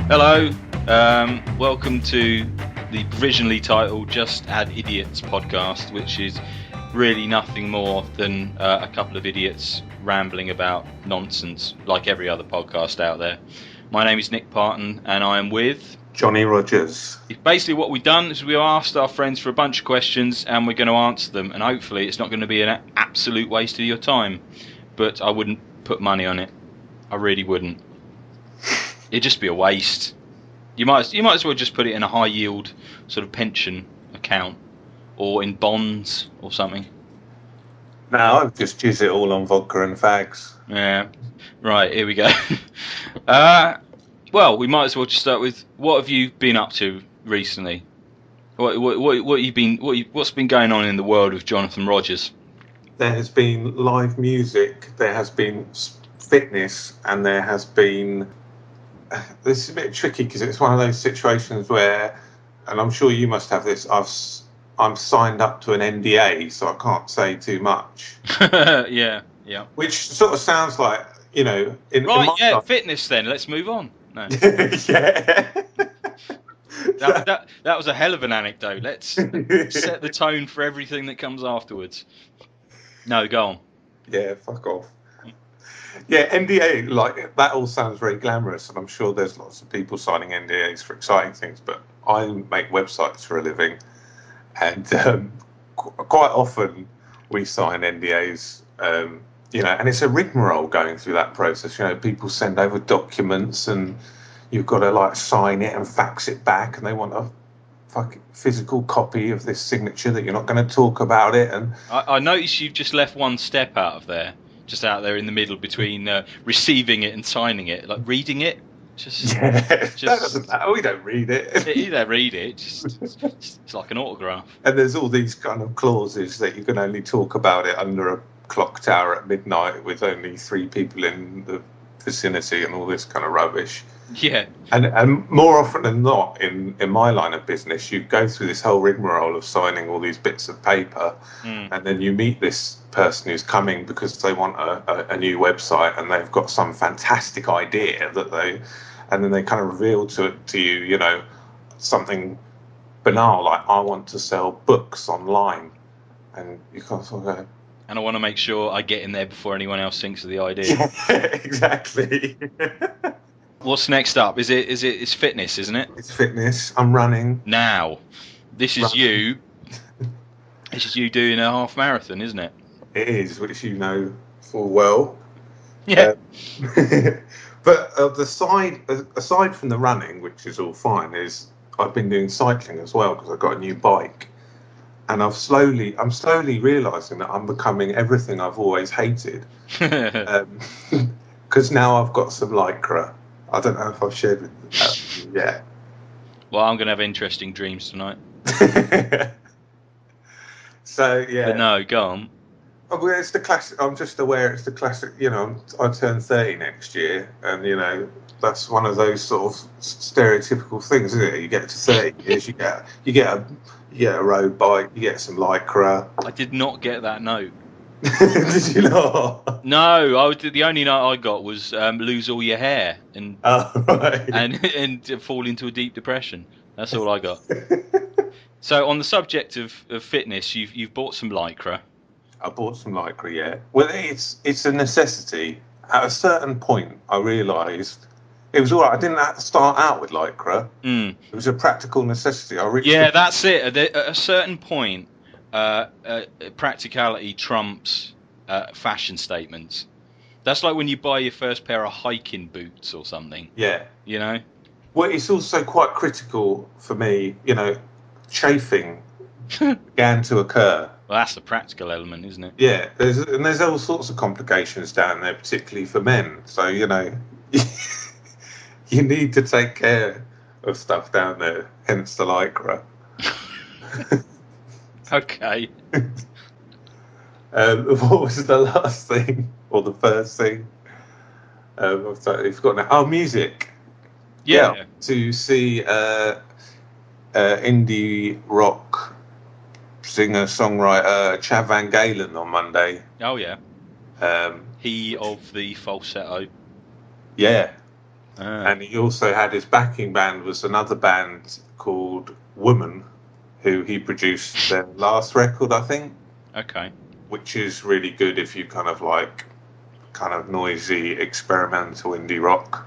Hello, welcome to the provisionally titled Just Add Idiots podcast, which is really nothing more than a couple of idiots rambling about nonsense like every other podcast out there. My name is Nick Parton and I am with... Johnny Rogers. Basically what we've done is we asked our friends for a bunch of questions and we're going to answer them, and hopefully it's not going to be an absolute waste of your time, but I wouldn't put money on it. I really wouldn't. It'd just be a waste. You might as well just put it in a high yield sort of pension account or in bonds or something. No, I'll just use it all on vodka and fags. Yeah. Right, here we go. Well, we might as well just start with, what have you been up to recently? What's been going on in the world of Jonathan Rogers? There has been live music, there has been fitness, and there has been... This is a bit tricky because it's one of those situations where, and I'm sure you must have this, I'm signed up to an NDA, so I can't say too much. Yeah. Which sort of sounds like, in life. Fitness then, let's move on. No. Yeah. That was a hell of an anecdote. Let's set the tone for everything that comes afterwards. No, go on. Yeah, fuck off. Yeah, NDA, like, that all sounds very glamorous, and I'm sure there's lots of people signing NDAs for exciting things, but I make websites for a living, and quite often we sign NDAs, and it's a rigmarole going through that process. People send over documents, and you've got to, like, sign it and fax it back, and they want a fucking physical copy of this signature that you're not going to talk about it. And I notice you've just left one step out of there. Just out there in the middle between receiving it and signing it, like reading it. That doesn't matter. We don't read it. You don't read it. It's like an autograph. And there's all these kind of clauses that you can only talk about it under a clock tower at midnight with only 3 people in the vicinity and all this kind of rubbish. Yeah. And more often than not, in my line of business, you go through this whole rigmarole of signing all these bits of paper, and then you meet this person who's coming because they want a new website, and they've got some fantastic idea and then they kind of reveal to you, something banal like, I want to sell books online, and you kind of sort of go, and I want to make sure I get in there before anyone else thinks of the idea. Yeah, exactly. What's next up? It's fitness, isn't it? It's fitness. I'm running. Now, this is you. This is you doing a half marathon, isn't it? It is, which you know full well. Yeah. But aside from the running, which is all fine, is I've been doing cycling as well because I've got a new bike, and I'm slowly realising that I'm becoming everything I've always hated. Because now I've got some Lycra. I don't know if I've shared with you yet. Well, I'm going to have interesting dreams tonight. So, yeah. But no, go on. Oh, well, it's the classic. I'm just aware it's the classic. I turn 30 next year, and that's one of those sort of stereotypical things, isn't it? You get to 30 years, you get a road bike, you get some Lycra. I did not get that note. Did you not? No, the only note I got was lose all your hair and right. and fall into a deep depression. That's all I got. So on the subject of fitness, you've bought some Lycra. I bought some Lycra, yeah. Well, it's a necessity. At a certain point, I realised it was all right. I didn't have to start out with Lycra. It was a practical necessity. That's it. At a certain point, practicality trumps fashion statements. That's like when you buy your first pair of hiking boots or something. Yeah. Well, it's also quite critical for me, chafing began to occur. Well, that's the practical element, isn't it? Yeah, there's all sorts of complications down there, particularly for men. So, you need to take care of stuff down there, hence the Lycra. Okay. What was the last thing, or the first thing? I've forgotten now. Oh, music. Yeah. To see indie rock singer-songwriter Chad Van Galen on Monday. Oh, yeah. He of the falsetto. Yeah. And he also had his backing band was another band called Woman, who he produced their last record, I think. Okay. Which is really good if you kind of like kind of noisy experimental indie rock.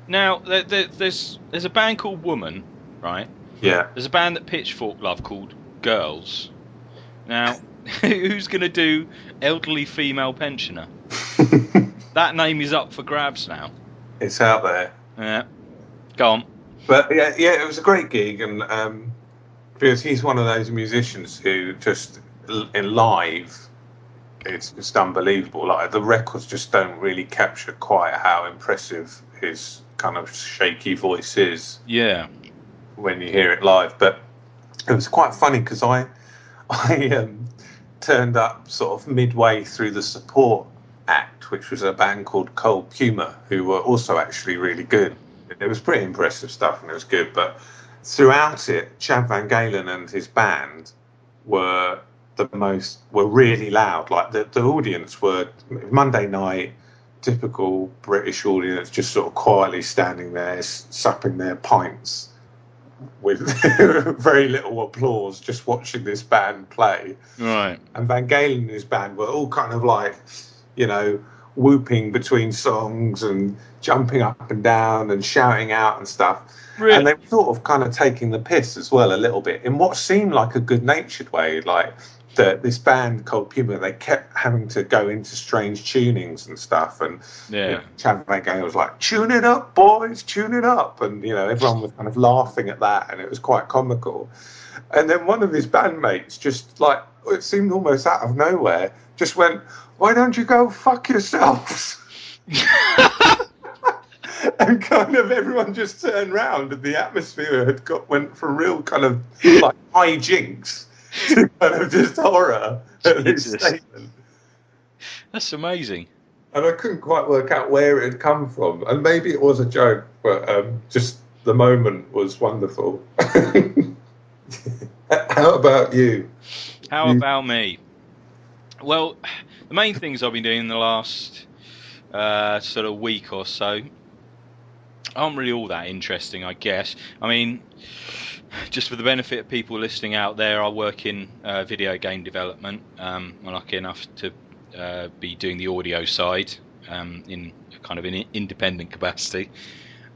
Now, there's a band called Woman, right? Yeah. There's a band that Pitchfork love called Girls. Now, who's going to do Elderly Female Pensioner? That name is up for grabs now. It's out there. Yeah. Go on. But yeah, it was a great gig, and because he's one of those musicians who just in live, it's just unbelievable. Like the records just don't really capture quite how impressive his kind of shaky voice is. Yeah. When you hear it live, but it was quite funny because I turned up sort of midway through the support act, which was a band called Cold Puma, who were also actually really good. It was pretty impressive stuff and it was good, but throughout it, Chad Van Galen and his band were really loud. Like the audience were Monday night, typical British audience, just sort of quietly standing there, supping their pints with very little applause, just watching this band play. Right. And Van Galen and his band were all kind of like, whooping between songs and jumping up and down and shouting out and stuff. Really? And they were sort of kind of taking the piss as well a little bit in what seemed like a good-natured way. Like this band called Puma, they kept having to go into strange tunings and stuff. And Chad Van Galen was like, "Tune it up, boys, tune it up." And, everyone was kind of laughing at that. And it was quite comical. And then one of his bandmates just like, it seemed almost out of nowhere, just went, "Why don't you go fuck yourselves?" And kind of everyone just turned round and the atmosphere went from real kind of like hijinks to kind of just horror at this statement. That's amazing. And I couldn't quite work out where it had come from. And maybe it was a joke, but just the moment was wonderful. How about you? How about me? Well, the main things I've been doing in the last sort of week or so aren't really all that interesting, I guess. I mean, just for the benefit of people listening out there, I work in video game development. I'm lucky enough to be doing the audio side in kind of an independent capacity.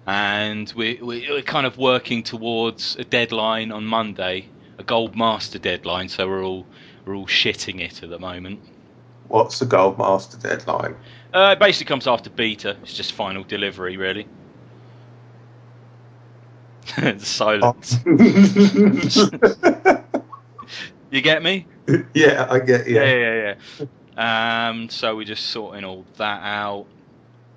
And we're kind of working towards a deadline on Monday, a Gold Master deadline, so we're all shitting it at the moment. What's the Gold Master deadline? It basically comes after beta. It's just final delivery, really. The silence. You get me? Yeah, I get you. Yeah. So we're just sorting all that out.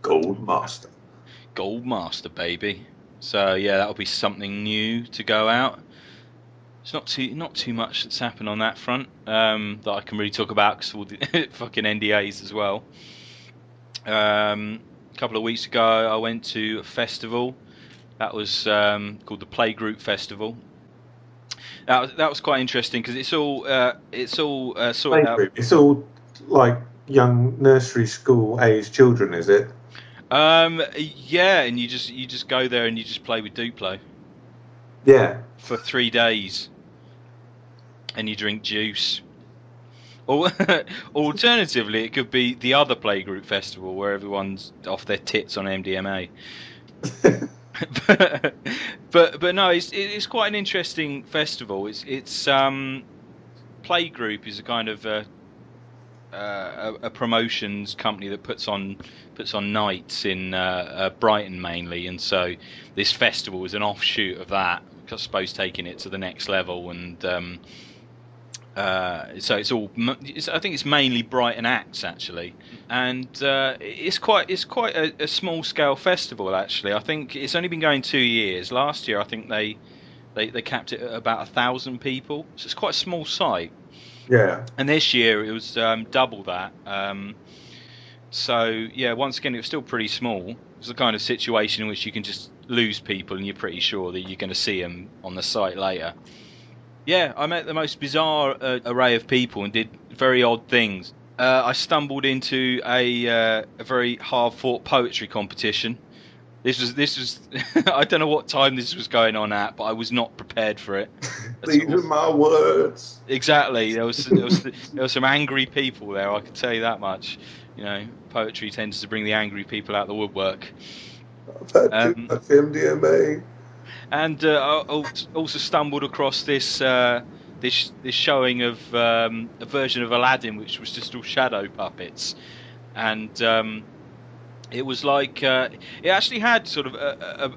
Gold Master, baby. So yeah, that'll be something new to go out. It's not too much that's happened on that front that I can really talk about because all the fucking NDAs as well. A couple of weeks ago, I went to a festival. That was called the Playgroup Festival. That was quite interesting because it's all sorted out. It's all like young nursery school age children, is it? Yeah, and you just go there and you just play with Duplo. Yeah. For 3 days, and you drink juice. Or alternatively, it could be the other Playgroup Festival where everyone's off their tits on MDMA. but no, it's quite an interesting festival. It's Playgroup is a kind of a promotions company that puts on nights in Brighton mainly, and so this festival is an offshoot of that. I suppose taking it to the next level, and so I think it's mainly Brighton acts actually, and it's quite a small scale festival actually. I think it's only been going 2 years. Last year I think they capped it at about 1,000 people, so it's quite a small site. Yeah. And this year it was double that. So yeah, once again it was still pretty small. It was the kind of situation in which you can just lose people and you're pretty sure that you're going to see them on the site later. Yeah, I met the most bizarre array of people and did very odd things. I stumbled into a very hard-fought poetry competition. This was I don't know what time this was going on at, but I was not prepared for it. These are my words. Exactly. There was some angry people there. I can tell you that much. Poetry tends to bring the angry people out the woodwork. I've had too much MDMA. And I also stumbled across this showing of a version of Aladdin, which was just all shadow puppets, and it was like it actually had sort of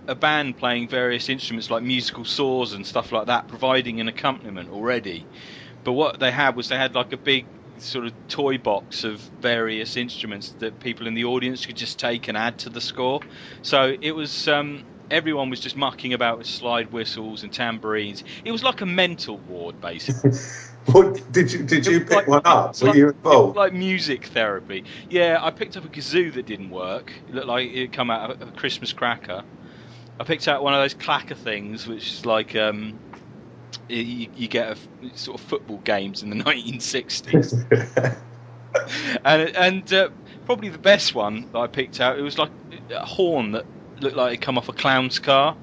a band playing various instruments like musical saws and stuff like that, providing an accompaniment already. But what they had like a big sort of toy box of various instruments that people in the audience could just take and add to the score. So it was everyone was just mucking about with slide whistles and tambourines. It was like a mental ward, basically. What did you pick one up? Were you It involved? was like music therapy. Yeah, I picked up a kazoo that didn't work. It looked like it come out of a Christmas cracker. I picked out one of those clacker things, which is like you get sort of football games in the 1960s. and probably the best one that I picked out, it was like a horn that looked like it come off a clown's car,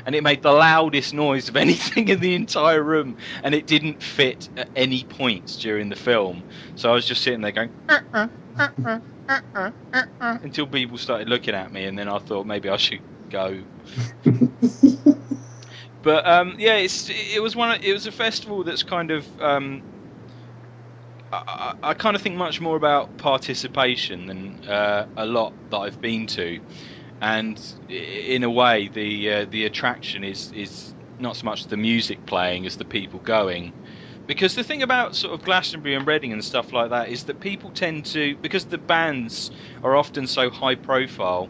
and it made the loudest noise of anything in the entire room, and it didn't fit at any point during the film. So I was just sitting there going until people started looking at me, and then I thought maybe I should go. But yeah, it was a festival that's kind of I kind of think much more about participation than a lot that I've been to, and in a way the attraction is not so much the music playing as the people going. Because the thing about sort of Glastonbury and Reading and stuff like that is that people tend to, because the bands are often so high profile,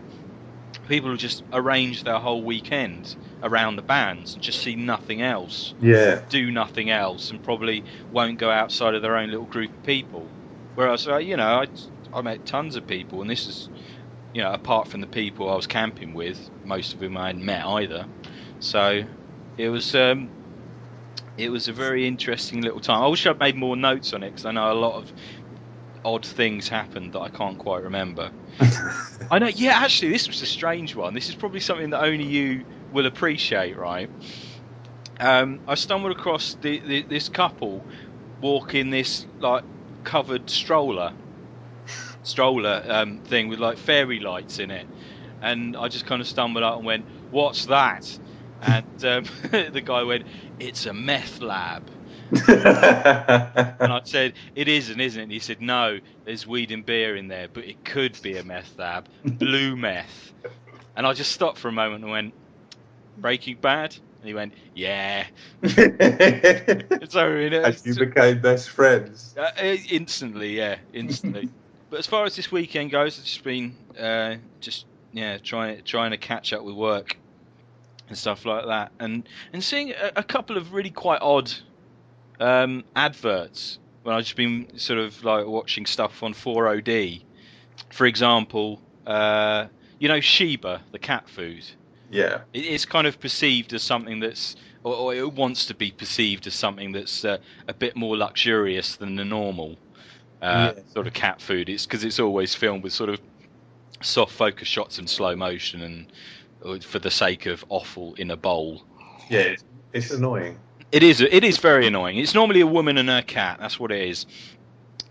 people will just arrange their whole weekend around the bands and just see nothing else, Yeah. do nothing else, and probably won't go outside of their own little group of people. Whereas, I met tons of people, and this is, apart from the people I was camping with, most of whom I hadn't met either. So it was a very interesting little time. I wish I'd made more notes on it, because I know a lot of odd things happened that I can't quite remember. I know. Yeah, actually, this was a strange one. This is probably something that only you will appreciate, right? I stumbled across this couple walking this like covered stroller thing with like fairy lights in it, and I just kind of stumbled out and went, "What's that?" And the guy went, "It's a meth lab." And I said, "It isn't, isn't it?" And he said, "No, there's weed and beer in there, but it could be a meth lab, blue meth." And I just stopped for a moment and went, "Breaking Bad?" And he went, "Yeah." So As you became best friends. Instantly, yeah, instantly. But as far as this weekend goes, it's just been trying to catch up with work and stuff like that, and seeing a couple of really quite odd adverts when I've just been sort of like watching stuff on 4OD. For example, Sheba, the cat food. Yeah. It's kind of perceived as something that's, or it wants to be perceived as something that's a bit more luxurious than the normal sort of cat food. It's because it's always filmed with sort of soft focus shots and slow motion, and for the sake of offal in a bowl. Yeah, it's annoying. It is very annoying. It's normally a woman and her cat. That's what it is.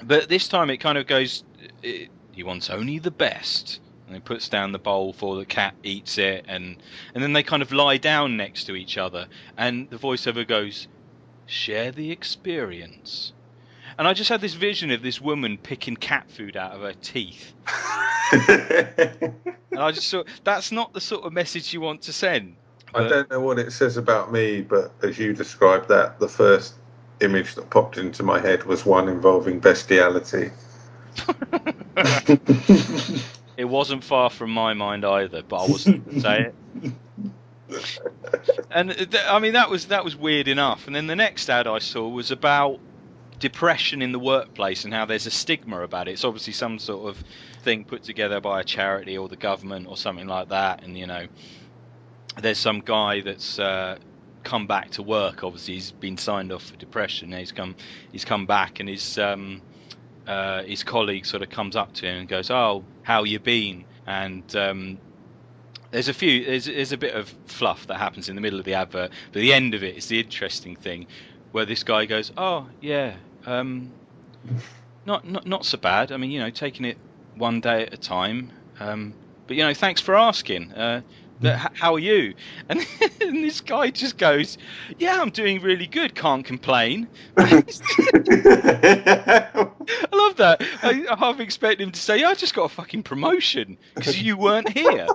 But this time it kind of goes, he wants only the best. And he puts down the bowl for the cat, eats it, and then they kind of lie down next to each other. And the voiceover goes, "Share the experience." And I just had this vision of this woman picking cat food out of her teeth. And I just thought, that's not the sort of message you want to send. I don't know what it says about me, but as you described that, the first image that popped into my head was one involving bestiality. It wasn't far from my mind either, but I wasn't going to say it. And I mean, that was weird enough. And then the next ad I saw was about depression in the workplace and how there's a stigma about it. It's obviously some sort of thing put together by a charity or the government or something like that. And there's some guy that's come back to work. Obviously, he's been signed off for depression. He's come back, and his colleague sort of comes up to him and goes, "Oh, how you been?" And There's a bit of fluff that happens in the middle of the advert, but the end of it is the interesting thing, where this guy goes, "Oh yeah, not so bad. I mean, taking it one day at a time. But thanks for asking. How are you?" And, and this guy just goes, "Yeah, I'm doing really good. Can't complain." I love that. I half expect him to say, "Yeah, I just got a fucking promotion because you weren't here."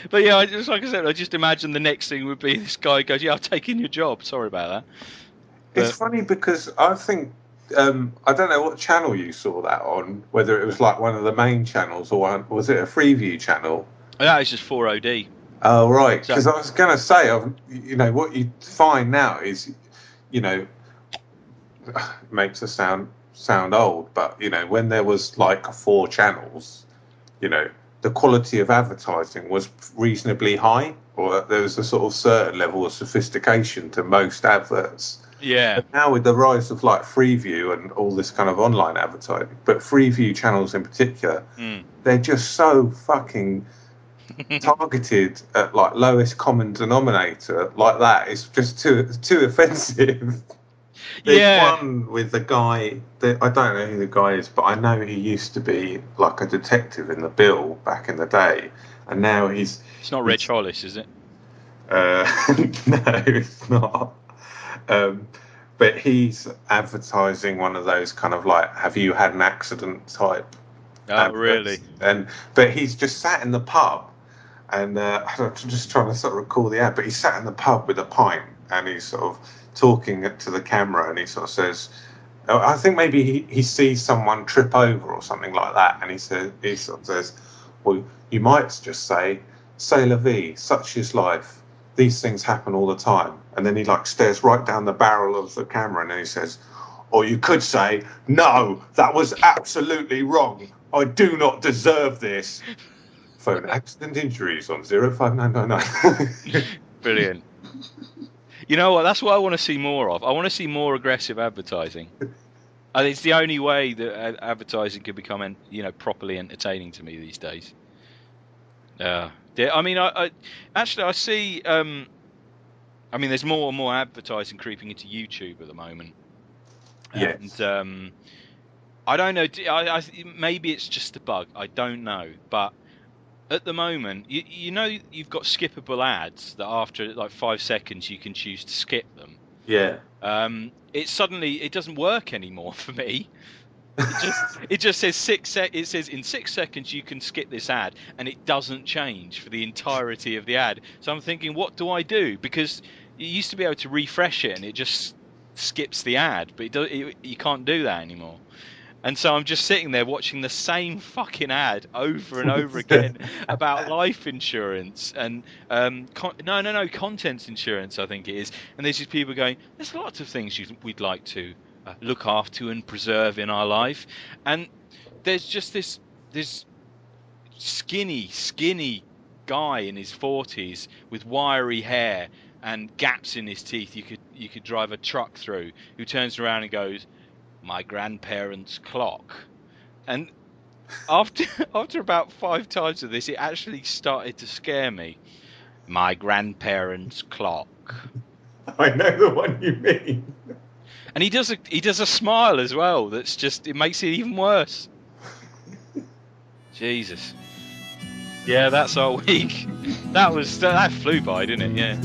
But yeah, just like I said, I just imagine the next thing would be this guy goes, "Yeah, I've taken your job. Sorry about that." It's But funny because I think I don't know what channel you saw that on, whether it was like one of the main channels or was it a Freeview channel? that is just 4OD. Oh, right. So Because I was going to say, what you find now is, you know, makes us sound old, but when there was like 4 channels, the quality of advertising was reasonably high, or there was a sort of certain level of sophistication to most adverts. yeah. But now with the rise of like Freeview and all this kind of online advertising, but Freeview channels in particular, they're just so fucking targeted at like lowest common denominator like that. It's just too offensive. There's Yeah. one with the guy that I don't know who the guy is, but I know he used to be like a detective in the Bill back in the day, and now It's not Reg Hollis, is it? no, it's not. Um, but he's advertising one of those kind of like, "Have you had an accident?" type Oh, adverts, really? but he's just sat in the pub, and I'm just trying to sort of recall the ad, but he sat in the pub with a pint, and he's sort of talking to the camera, and he sort of says, I think maybe he sees someone trip over or something like that, and he sort of says, "Well, you might just say, c'est la vie, such is life. These things happen all the time." And then he like stares right down the barrel of the camera, and then he says, "Or you could say, no, that was absolutely wrong. I do not deserve this. Phone accident injuries on 05999." Brilliant. You know what? That's what I want to see more of. I want to see more aggressive advertising. I think it's the only way that advertising can become, properly entertaining to me these days. Yeah. I mean, I actually I see. I mean, there's more and more advertising creeping into YouTube at the moment, and Yes. I don't know. Maybe it's just a bug. I don't know, but at the moment, you've got skippable ads that after like 5 seconds you can choose to skip them. Yeah. It doesn't work anymore for me. It just says it says in 6 seconds you can skip this ad, and it doesn't change for the entirety of the ad. So I'm thinking, what do I do? Because you used to be able to refresh it and it just skips the ad, but you can't do that anymore. And so I'm just sitting there watching the same fucking ad over and over again about life insurance and no, contents insurance, I think it is. And there's these people going, "There's lots of things we'd like to look after and preserve in our life," and there's just this skinny guy in his 40s with wiry hair and gaps in his teeth you could drive a truck through, who turns around and goes, "My grandparents' clock." And after after about 5 times of this, it actually started to scare me. "My grandparents' clock." I know the one you mean. And he does a smile as well. It makes it even worse. Jesus. Yeah, that's our week. That flew by, didn't it? Yeah.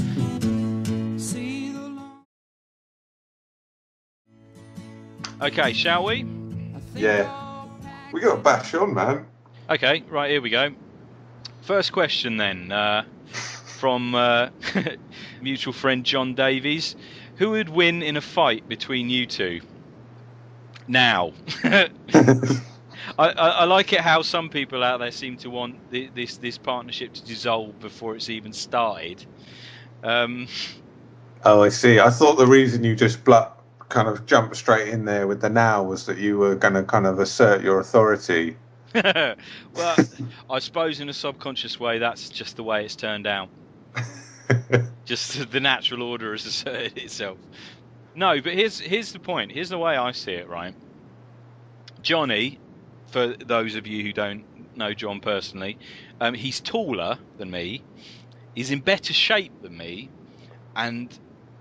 Okay, shall we? Yeah. We got a bash on, man. Okay, right, here we go. First question then, from mutual friend John Davies. Who would win in a fight between you two? Now, I like it how some people out there seem to want this partnership to dissolve before it's even started. Oh, I see. I thought the reason you just kind of jumped straight in there with the now was that you were going to kind of assert your authority. Well, I suppose in a subconscious way, that's just the way it's turned out. Just the natural order has asserted itself. No, but here's the point. Here's the way I see it, right? Johnny for those of you who don't know John personally, he's taller than me. He's in better shape than me, and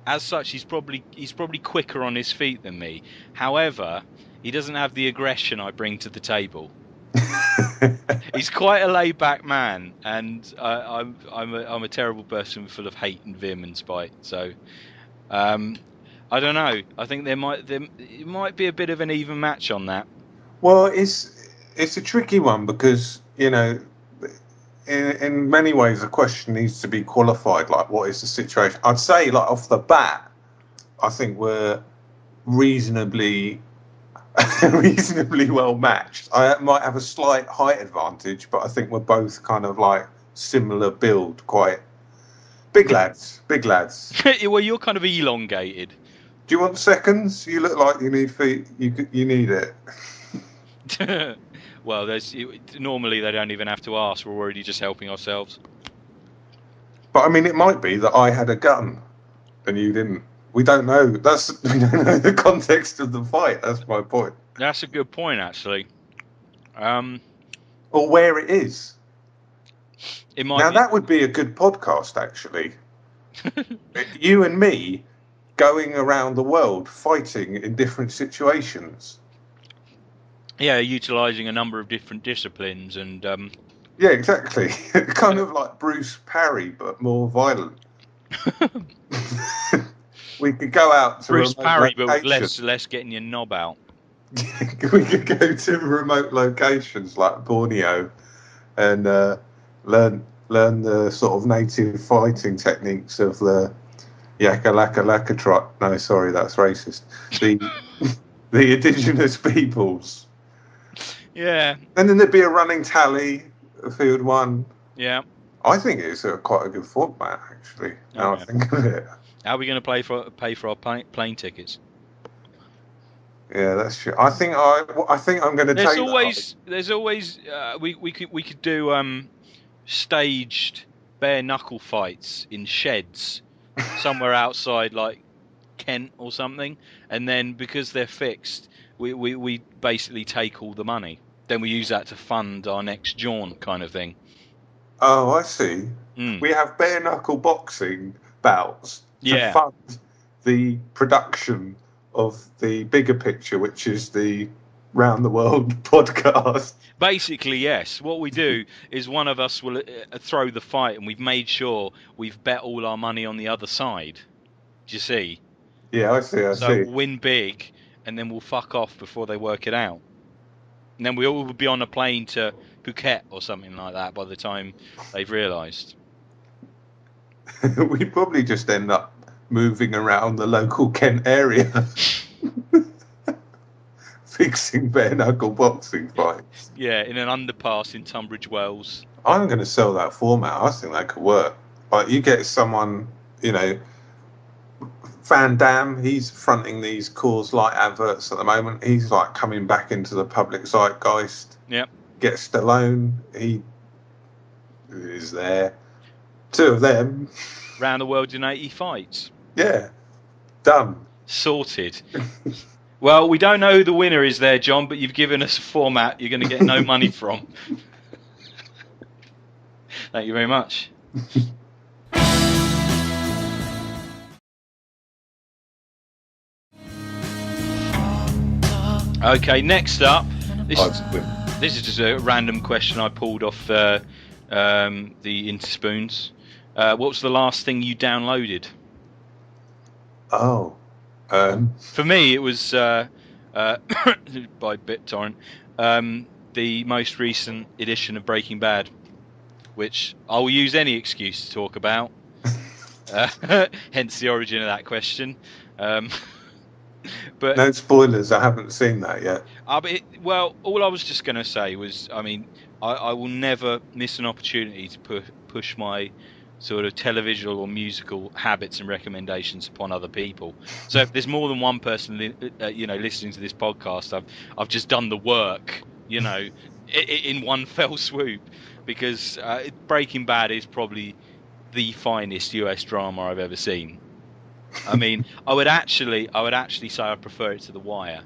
as such, he's probably quicker on his feet than me. However, he doesn't have the aggression I bring to the table. He's quite a laid-back man, and I'm a terrible person full of hate and vim and spite. So, I don't know. I think it might be a bit of an even match on that. Well, it's a tricky one because, you know, in many ways the question needs to be qualified. Like, what is the situation? I'd say, like, off the bat, I think we're reasonably well matched. I might have a slight height advantage, but I think we're both kind of like similar build, quite big lads. Well, you're kind of elongated. Do you want seconds? You look like you need feet. You need it. Well, normally they don't even have to ask. We're already just helping ourselves. But I mean, it might be that I had a gun and you didn't. We don't know. We don't know the context of the fight. That's my point. That's a good point, actually. Or where it is. That would be a good podcast, actually. You and me going around the world fighting in different situations. Yeah, utilising a number of different disciplines and... Yeah, exactly. Kind of like Bruce Parry, but more violent. We could go out to Bruce Parry, but locations. less getting your knob out. We could go to remote locations like Borneo and learn the sort of native fighting techniques of the Yakalaka tribe. No, sorry, that's racist. The indigenous peoples. Yeah. And then there'd be a running tally of who had won. Yeah. I think it's quite a good format, actually. Now I think of it. How are we going to pay for our plane tickets? Yeah, that's true. I think I'm going to take. There's always we could do staged bare knuckle fights in sheds somewhere outside, like Kent or something, and then because they're fixed, we basically take all the money. Then we use that to fund our next jaunt, kind of thing. Oh, I see. We have bare knuckle boxing bouts to fund the production of the bigger picture, which is the Round the World podcast. Basically, yes. What we do is one of us will throw the fight, and we've made sure we've bet all our money on the other side. Do you see? Yeah, I see. So we'll win big, and then we'll fuck off before they work it out. And then we all will be on a plane to Phuket or something like that by the time they've realised. We'd probably just end up moving around the local Kent area. Fixing bare knuckle boxing fights. Yeah, in an underpass in Tunbridge Wells. I'm going to sell that format. I think that could work. Like, you get someone, you know, Van Damme, he's fronting these Coors Light adverts at the moment. He's like coming back into the public zeitgeist. Yep. Get Stallone, he is there. Two of them. Round the world in 80 fights. Yeah. Done. Sorted. Well, we don't know who the winner is there, John, but you've given us a format you're going to get no money from. Thank you very much. Okay, next up, this is just a random question I pulled off the Interspoons. What was the last thing you downloaded? Oh. For me, it was by BitTorrent, the most recent edition of Breaking Bad, which I will use any excuse to talk about. Hence the origin of that question. But no spoilers. I haven't seen that yet. Well, all I was just going to say was, I mean, I will never miss an opportunity to push my sort of televisual or musical habits and recommendations upon other people. So if there's more than one person, listening to this podcast, I've just done the work, in one fell swoop, because Breaking Bad is probably the finest US drama I've ever seen. I mean, I would actually say I prefer it to The Wire,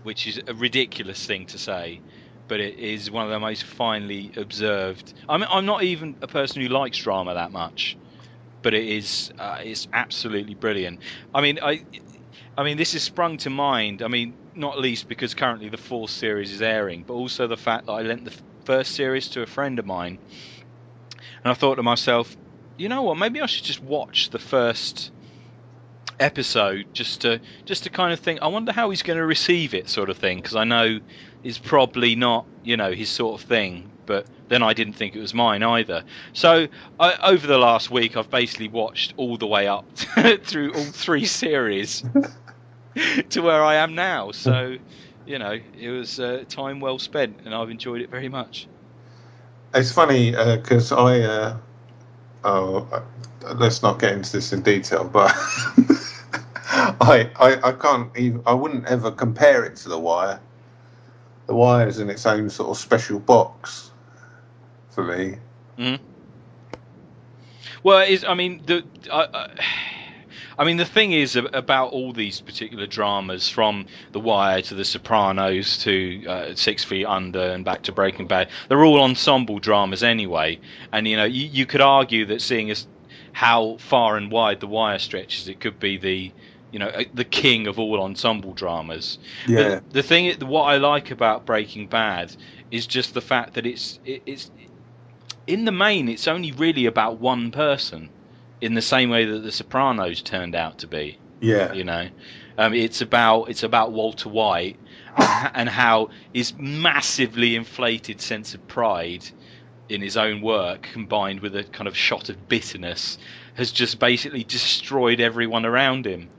which is a ridiculous thing to say, but it is one of the most finely observed. I mean, I'm not even a person who likes drama that much, but it's absolutely brilliant. I mean, this has sprung to mind. I mean, not least because currently the fourth series is airing, but also the fact that I lent the first series to a friend of mine, and I thought to myself, you know what? Maybe I should just watch the first episode just to kind of think, I wonder how he's going to receive it, sort of thing, because I know it's probably not, his sort of thing. But then I didn't think it was mine either. So over the last week, I've basically watched all the way up through all three series to where I am now. So, it was time well spent, and I've enjoyed it very much. It's funny because let's not get into this in detail, but I can't even, I wouldn't ever compare it to The Wire. The Wire is in its own sort of special box for me. Mm. Well, the thing is about all these particular dramas, from The Wire to The Sopranos to 6 Feet Under and back to Breaking Bad, they're all ensemble dramas anyway. And you could argue that, seeing as how far and wide The Wire stretches, it could be the king of all ensemble dramas. Yeah. But the thing, what I like about Breaking Bad is just the fact that it's in the main, it's only really about one person, in the same way that The Sopranos turned out to be. Yeah. It's about Walter White and how his massively inflated sense of pride in his own work, combined with a kind of shot of bitterness, has just basically destroyed everyone around him.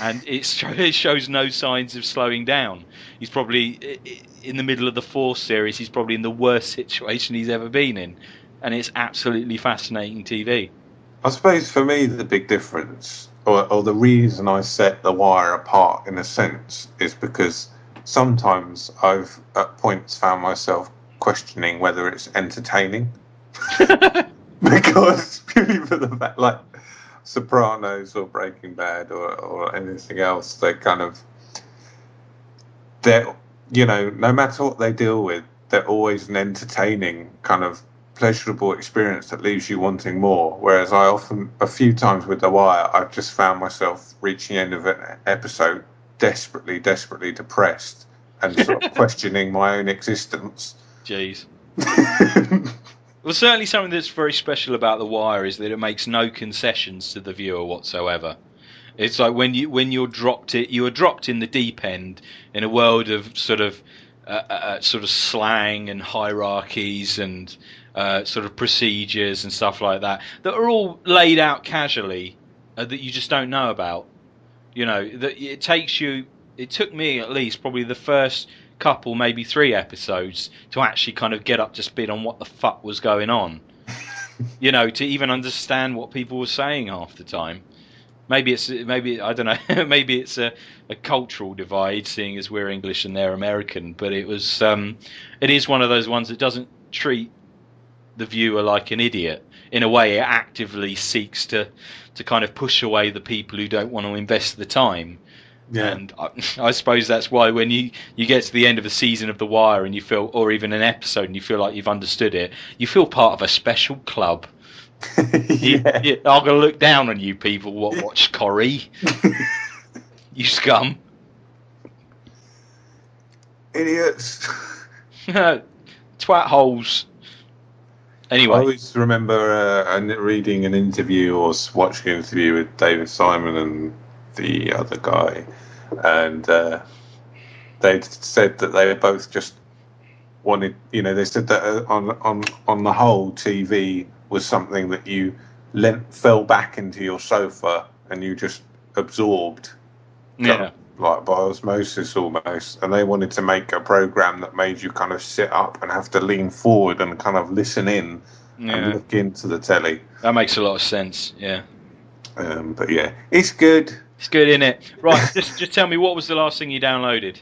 And it shows no signs of slowing down. He's probably in the middle of the fourth series. He's probably in the worst situation he's ever been in, and it's absolutely fascinating TV. I suppose for me the big difference, or the reason I set The Wire apart in a sense, is because sometimes I've at points found myself questioning whether it's entertaining. Because purely for the fact, like Sopranos or Breaking Bad or anything else, they're no matter what they deal with, they're always an entertaining kind of pleasurable experience that leaves you wanting more. Whereas a few times with The Wire, I've just found myself reaching the end of an episode desperately depressed and sort of questioning my own existence. Jeez. Well, certainly something that's very special about The Wire is that it makes no concessions to the viewer whatsoever. It's like when you're dropped you are dropped in the deep end in a world of sort of slang and hierarchies and sort of procedures and stuff like that are all laid out casually, that you just don't know about. That it took me at least probably the first couple, maybe 3 episodes, to actually kind of get up to speed on what the fuck was going on. To even understand what people were saying half the time. Maybe I don't know. Maybe it's a cultural divide, seeing as we're English and they're American. But it is one of those ones that doesn't treat the viewer like an idiot. In a way, it actively seeks to kind of push away the people who don't want to invest the time. Yeah. And I suppose that's why when you get to the end of a season of The Wire and you feel, or even an episode, and you feel like you've understood it, you feel part of a special club. Yeah. I'm going to look down on you people what watch Corrie. You scum. Idiots. Twat holes. Anyway. I always remember reading an interview or watching an interview with David Simon and the other guy, and they said that they both just wanted, they said that on the whole, TV was something that you fell back into your sofa and you just absorbed, like by osmosis almost. And they wanted to make a program that made you kind of sit up and have to lean forward and kind of listen in and look into the telly. That makes a lot of sense. Yeah. But yeah, it's good. It's good, isn't it? Right, just tell me, what was the last thing you downloaded?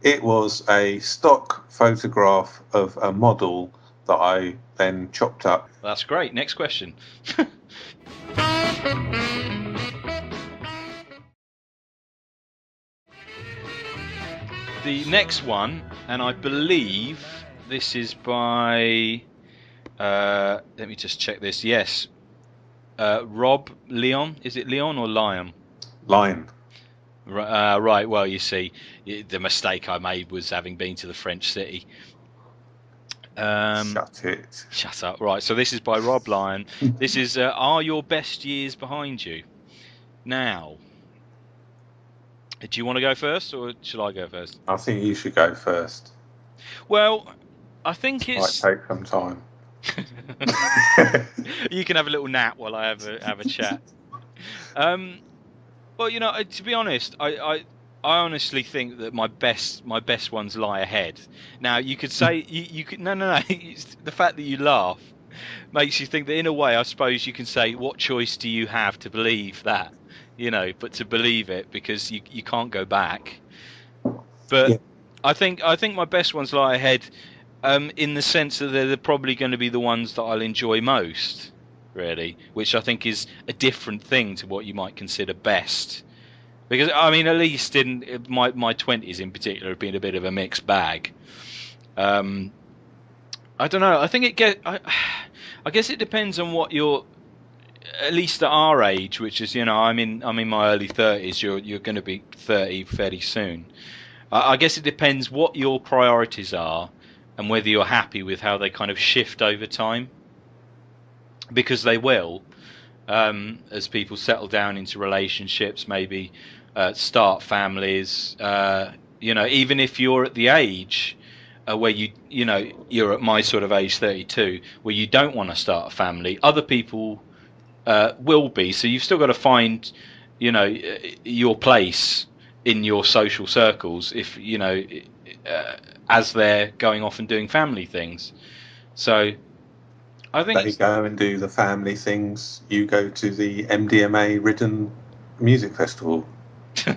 It was a stock photograph of a model that I then chopped up. That's great. Next question. the next one, and I believe this is by. Let me just check this. Yes, Rob Leon. Is it Leon or Lion? Lion. Right. Well, you see, the mistake I made was having been to the French city. Shut it. Shut up. Right. So this is by Rob Lyon. This is Are Your Best Years Behind You? Now, do you want to go first, or should I go first? I think you should go first. Well, I think Might it's. take some time. You can have a little nap while I have a chat. Well, to be honest, I honestly think that my best ones lie ahead. Now, you could say you could no. The fact that you laugh makes you think that in a way, I suppose you can say, what choice do you have to believe that? But to believe it because you can't go back. But Yeah. I think my best ones lie ahead, in the sense that they're probably going to be the ones that I'll enjoy most, really, which I think is a different thing to what you might consider best. Because I mean, at least in my 20s in particular have been a bit of a mixed bag. I don't know. I think I guess it depends on what you're. At least at our age, which is, I'm in my early 30s. You're going to be 30 fairly soon. I guess it depends what your priorities are and whether you're happy with how they kind of shift over time. Because they will, as people settle down into relationships, maybe start families. Even if you're at the age where you're at my sort of age, 32, where you don't want to start a family, other people will be. So you've still got to find, your place in your social circles. If as they're going off and doing family things. So I think They go and do the family things. You go to the MDMA ridden music festival. See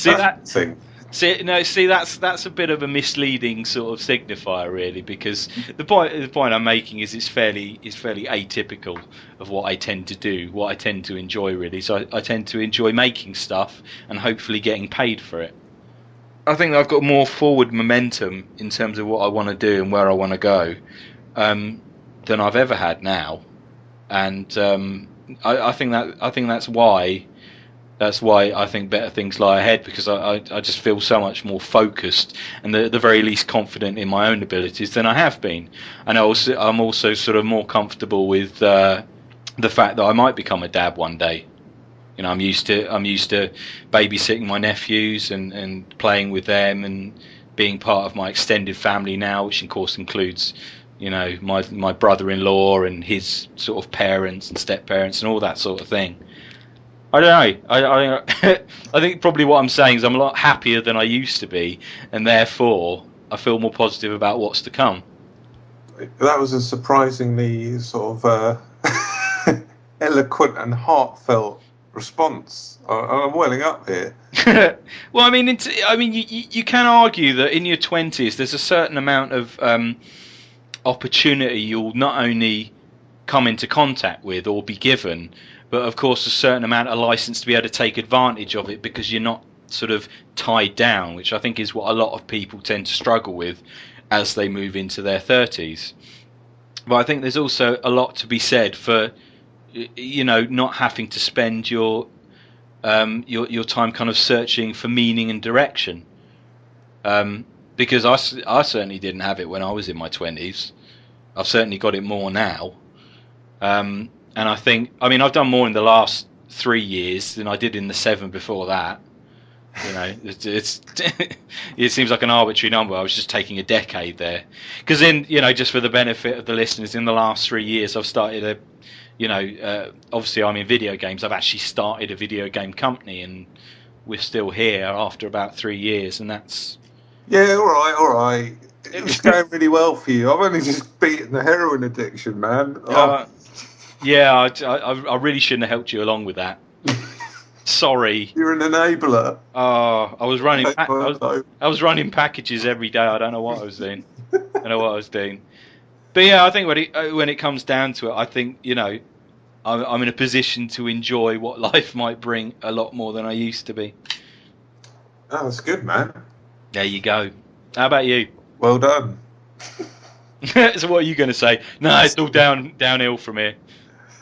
that thing. See, that's a bit of a misleading sort of signifier, really, because the point I'm making is it's fairly atypical of what I tend to do, what I tend to enjoy, really. So I tend to enjoy making stuff and hopefully getting paid for it. I think I've got more forward momentum in terms of what I want to do and where I want to go, than I've ever had now, and I think that's why. That's why I think better things lie ahead, because I just feel so much more focused and at the very least confident in my own abilities than I have been. And I'm also sort of more comfortable with the fact that I might become a dad one day. I'm used to babysitting my nephews and playing with them and being part of my extended family now, which of course includes my brother-in-law and his sort of parents and step-parents and all that sort of thing. I don't know. I think probably what I'm saying is I'm a lot happier than I used to be, and therefore I feel more positive about what's to come. That was a surprisingly sort of eloquent and heartfelt response. I'm welling up here. Well, I mean, you can argue that in your 20s there's a certain amount of opportunity you'll not only come into contact with or be given, but of course a certain amount of license to be able to take advantage of it, because you're not sort of tied down, which I think is what a lot of people tend to struggle with as they move into their 30s. But I think there's also a lot to be said for not having to spend your time kind of searching for meaning and direction, because I certainly didn't have it when I was in my 20s. I've certainly got it more now. And I've done more in the last 3 years than I did in the 7 before that. It seems like an arbitrary number. I was just taking a decade there, because then just for the benefit of the listeners, in the last 3 years I've started obviously I'm in video games. I've actually started a video game company, and we're still here after about 3 years, and that's all right. It was going really well for you. I've only just beaten the heroin addiction, man. Yeah, I really shouldn't have helped you along with that. Sorry. You're an enabler. I was running packages every day. I don't know what I was doing. But yeah, I think when it comes down to it, I think I'm in a position to enjoy what life might bring a lot more than I used to be. Oh, that's good, man. There you go. How about you? Well done. So what are you going to say? No, it's all downhill from here.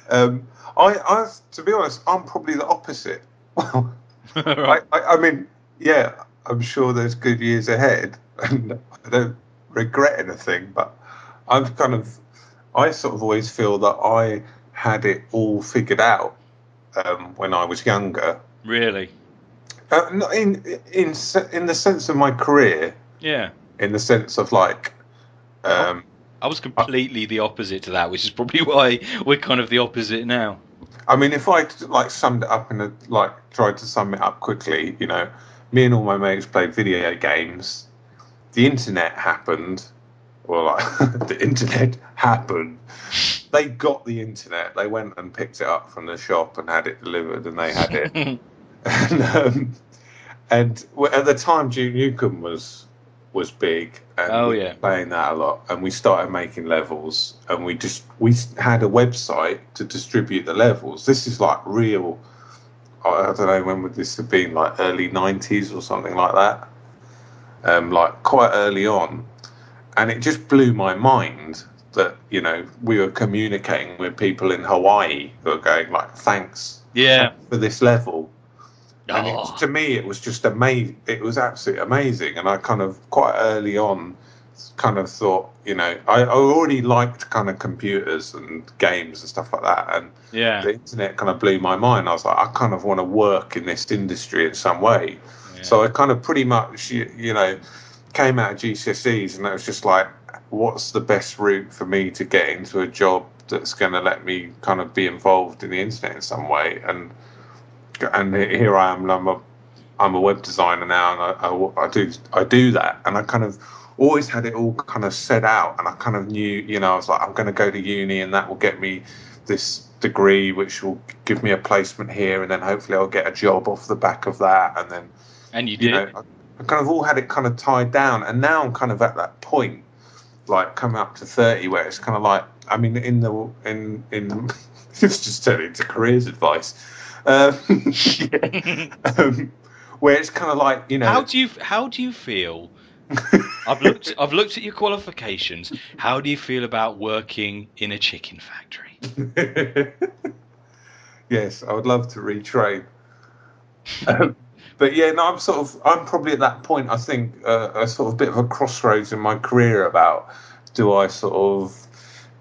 Um, to be honest, I'm probably the opposite. Well, Right. I mean, yeah, I'm sure there's good years ahead, and I don't regret anything. But I sort of always feel that I had it all figured out when I was younger. Really? Not in the sense of my career, Yeah. in the sense of like, I, um, I was completely the opposite to that, which is probably why we're kind of the opposite now. I mean, if I like summed it up tried to sum it up quickly, me and all my mates played video games. The internet happened. Well, like, the internet happened. They got the internet. They went and picked it up from the shop and had it delivered, and they had it. And at the time, Duke Nukem was big, and Oh we were yeah. playing that a lot. And we started making levels, and we had a website to distribute the levels. This is like real. I don't know when would this have been, like early '90s or something like that. Like quite early on, and it just blew my mind that we were communicating with people in Hawaii who were going like, thanks Yeah. for this level. And Oh. to me, it was just amazing. It was absolutely amazing. And I kind of quite early on kind of thought, I already liked kind of computers and games and stuff like that. And Yeah. the internet kind of blew my mind. I was like, I kind of want to work in this industry in some way. Yeah. So I kind of pretty much, came out of GCSEs, and it was just like, what's the best route for me to get into a job that's going to let me kind of be involved in the internet in some way? And here I am. I'm a web designer now, and I do that, and I kind of always had it all kind of set out, and I kind of knew, I was like, I'm going to go to uni, and that will get me this degree, which will give me a placement here, and then hopefully I'll get a job off the back of that, and then And you did. I kind of all had it kind of tied down, and now I'm kind of at that point, like coming up to 30, where it's kind of like, I mean, it's just turning into careers advice, yeah. Where it's kind of like, How do you feel? I've looked at your qualifications. How do you feel about working in a chicken factory? Yes, I would love to retrain. But yeah, no, I'm probably at that point. I think a sort of bit of a crossroads in my career about, do I sort of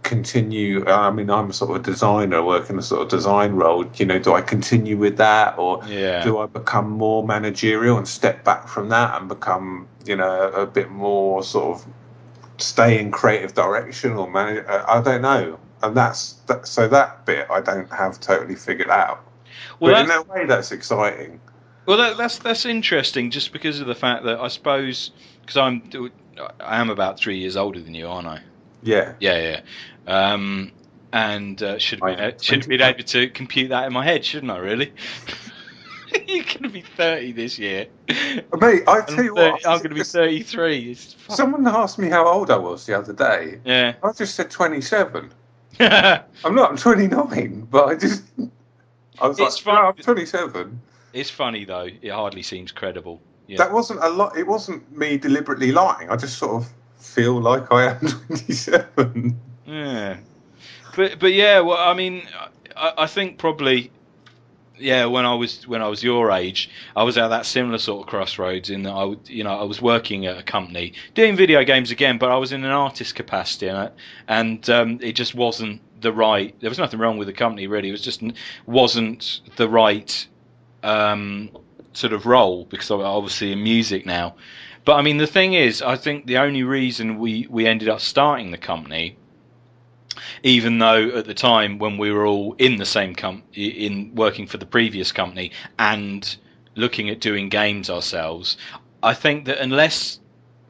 continue? I mean, I'm a sort of a designer, working a sort of design role. Do I continue with that, or do I become more managerial and step back from that and become, a bit more sort of stay in creative direction or manage? I don't know, and so that bit I don't have totally figured out. Well, but in a way, that's exciting. Well, that's interesting, just because of the fact that I suppose, because I am about 3 years older than you, aren't I? Yeah. Yeah. And should have been able to compute that in my head, shouldn't I? Really? You're going to be 30 this year. Mate, I tell you what, I'm going to be 33. Someone asked me how old I was the other day. Yeah. I just said 27. I'm not. I'm 29, but I was like, no, I'm 27. It's funny though. It hardly seems credible. Yeah. That wasn't a lot. It wasn't me deliberately lying. I just sort of feel like I am 27. Yeah. But yeah. Well, I mean, I think probably. Yeah, when I was your age, I was at that similar sort of crossroads in that I was working at a company doing video games again, but I was in an artist capacity, and it just wasn't the right. There was nothing wrong with the company really. It was just wasn't the right sort of role, because I'm obviously in music now. But I mean, the thing is, I think the only reason we ended up starting the company, even though at the time when we were all in the same in working for the previous company and looking at doing games ourselves, I think that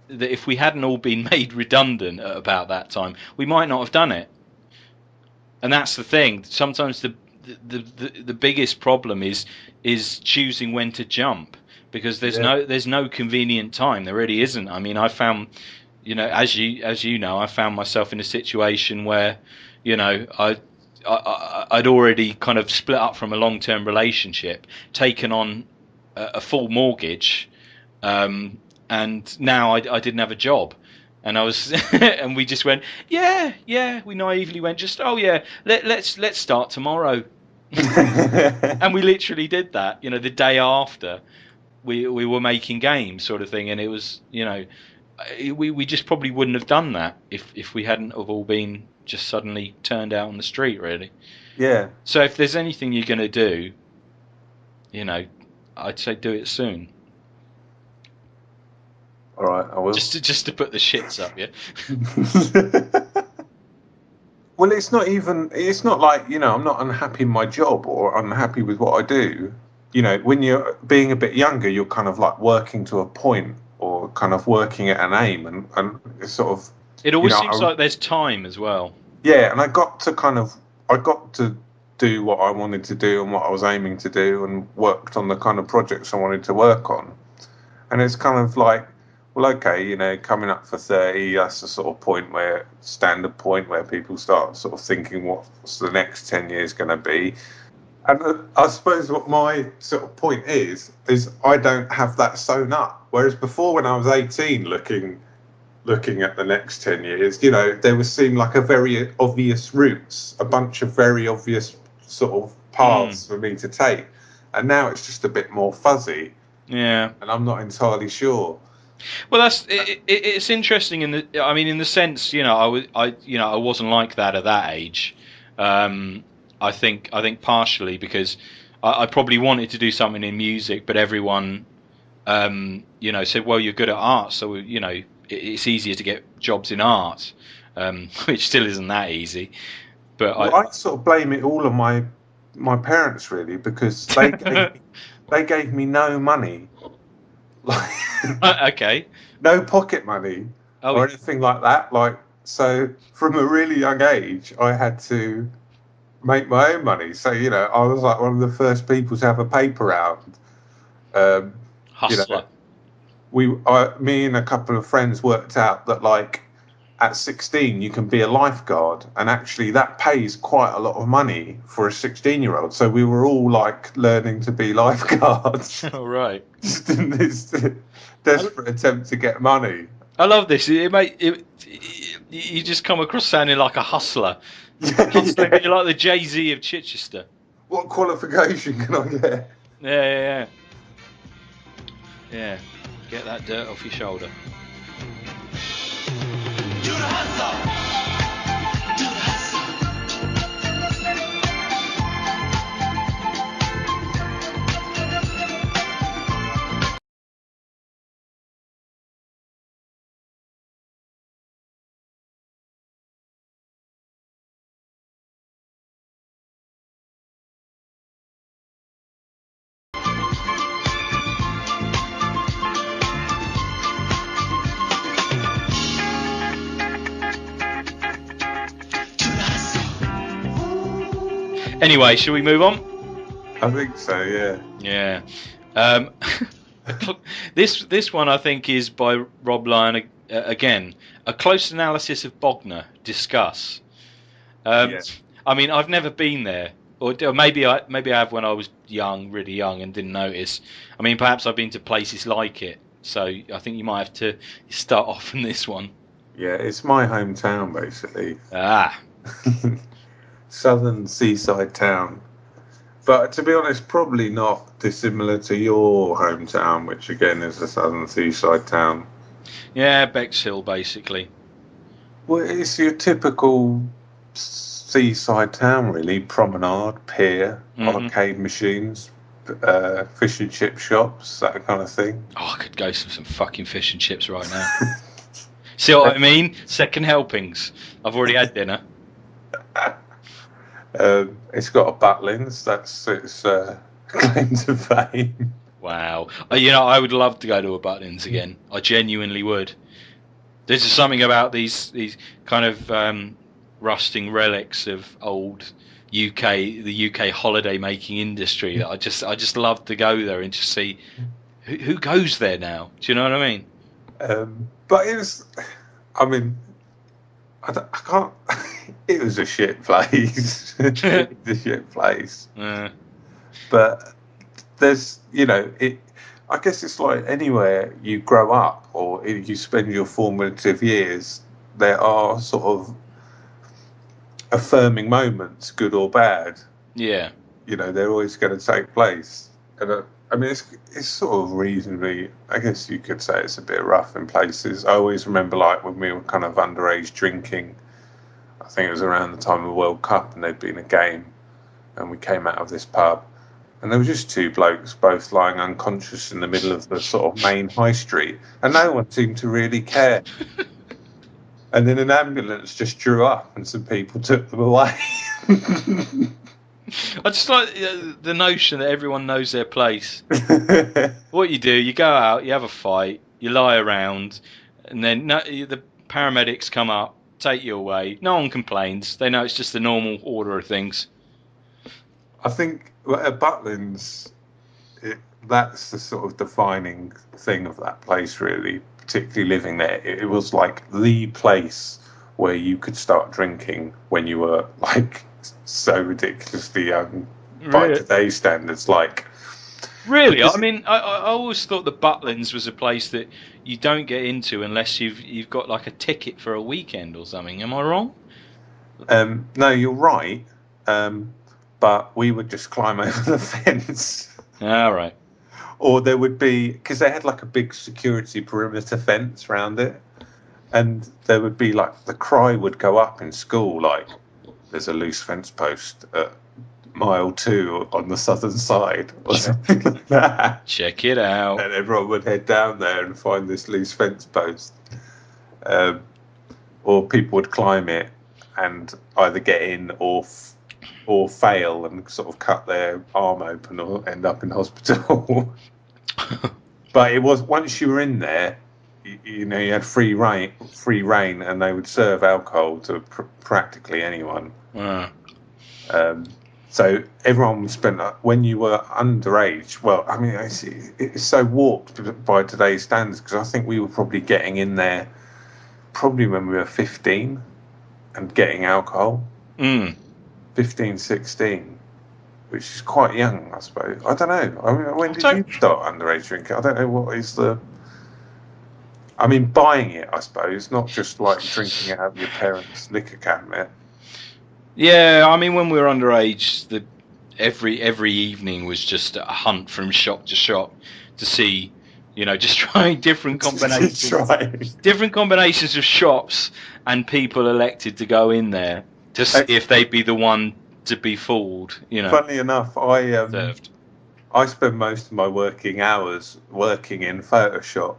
if we hadn't all been made redundant at about that time, we might not have done it. And that's the thing. Sometimes the biggest problem is choosing when to jump, because there's no convenient time. There really isn't. I mean, I found, as you know, I found myself in a situation where, I'd already kind of split up from a long-term relationship, taken on a full mortgage, and now I didn't have a job, and I was, and we just went, yeah. We naively went, just let's start tomorrow, and we literally did that. The day after we were making games, sort of thing, and it was, we just probably wouldn't have done that if we hadn't have all been just suddenly turned out on the street, really. Yeah. So if there's anything you're going to do, I'd say do it soon. All right, I will. Just to put the shits up, yeah. Well, it's not like, I'm not unhappy in my job or unhappy with what I do. When you're being a bit younger, you're kind of like working to a point or kind of working at an aim, and it's sort of... It always seems like there's time as well. Yeah, and I got to do what I wanted to do and what I was aiming to do, and worked on the kind of projects I wanted to work on. And it's kind of like, well, okay, coming up for 30, that's the sort of standard point where people start sort of thinking what's the next 10 years going to be. And I suppose what my sort of point is I don't have that sewn up. Whereas before, when I was 18, looking at the next 10 years, there would seem like a very obvious routes, a bunch of very obvious sort of paths for me to take. And now it's just a bit more fuzzy. Yeah. And I'm not entirely sure. Well, it's interesting in the sense, I wasn't like that at that age. I think partially because I probably wanted to do something in music, but everyone, said, well, you're good at art, so it's easier to get jobs in art, which still isn't that easy. But I sort of blame it all on my parents, really, because they gave me no money. Okay. No pocket money or anything like that. So from a really young age, I had to make my own money. So, I was like one of the first people to have a paper round. Hustler. Me and a couple of friends worked out that at 16 you can be a lifeguard, and actually that pays quite a lot of money for a 16-year-old. So we were all learning to be lifeguards. All right. Just in this desperate attempt to get money. I love this. You just come across sounding like a hustler. You're like the Jay-Z of Chichester. What qualification can I get? Yeah. Get that dirt off your shoulder. Do the hustle. Do the hustle. Anyway, shall we move on? I think so, yeah. Yeah. This one I think is by Rob Lyon again. A close analysis of Bognor. Discuss. Yes. I mean, I've never been there, or maybe I have when I was young, really young, and didn't notice. I mean, perhaps I've been to places like it, so I think you might have to start off on this one. Yeah, it's my hometown basically. Ah. Southern seaside town. But to be honest, probably not dissimilar to your hometown, which again is a southern seaside town. Yeah, Bexhill, basically. Well, it's your typical seaside town, really. Promenade, pier, arcade machines, fish and chip shops, that kind of thing. Oh, I could go for some fucking fish and chips right now. See what I mean? Second helpings. I've already had dinner. It's got a Butlins. That's its claim to fame. Wow. I would love to go to a Butlins again. I genuinely would. There's just something about these kind of rusting relics of old the UK holiday making industry that I just love to go there and just see who goes there now. Do you know what I mean? But it was, I mean, I can't. It was a shit place. It was a shit place. But there's, I guess it's like anywhere you grow up or you spend your formative years, there are sort of affirming moments, good or bad. Yeah. You know, they're always going to take place. And I mean, it's sort of reasonably, I guess you could say it's a bit rough in places. I always remember, like, when we were kind of underage drinking, I think it was around the time of the World Cup, and there'd been a game, and we came out of this pub, and there were just two blokes both lying unconscious in the middle of the sort of main high street, and no one seemed to really care. And then an ambulance just drew up, and some people took them away. I just like the notion that everyone knows their place. What you do, you go out, you have a fight, you lie around, and then the paramedics come up, take you away. No one complains. They know it's just the normal order of things. I think at Butlins, that's the sort of defining thing of that place, really, particularly living there. It was like the place where you could start drinking when you were like so ridiculously young by today's standards. Like, really, I mean, I always thought the Butlins was a place that you don't get into unless you've got like a ticket for a weekend or something. Am I wrong? No, you're right. But we would just climb over the fence. All right. Or there would be, because they had like a big security perimeter fence around it, and there would be like the cry would go up in school, like, there's a loose fence post at mile 2 on the southern side, or something like that. Check it out. And everyone would head down there and find this loose fence post. Or people would climb it and either get in or fail and sort of cut their arm open or end up in hospital. But it was, once you were in there, you know, you had free reign, and they would serve alcohol to practically anyone. So everyone spent, when you were underage, well, I mean, it's so warped by today's standards, because I think we were probably getting in there probably when we were 15 and getting alcohol. 15, 16, which is quite young, I suppose. I don't know. I mean, when did you start underage drinking? I don't know what is the... I mean, buying it, I suppose, not just like drinking it out of your parents' liquor cabinet. Yeah, I mean, when we were underage, every evening was just a hunt from shop to shop to see, you know, just trying different combinations, different combinations of shops, and people elected to go in there to see if they'd be the one to be fooled. You know. Funnily enough, I spend most of my working hours working in Photoshop,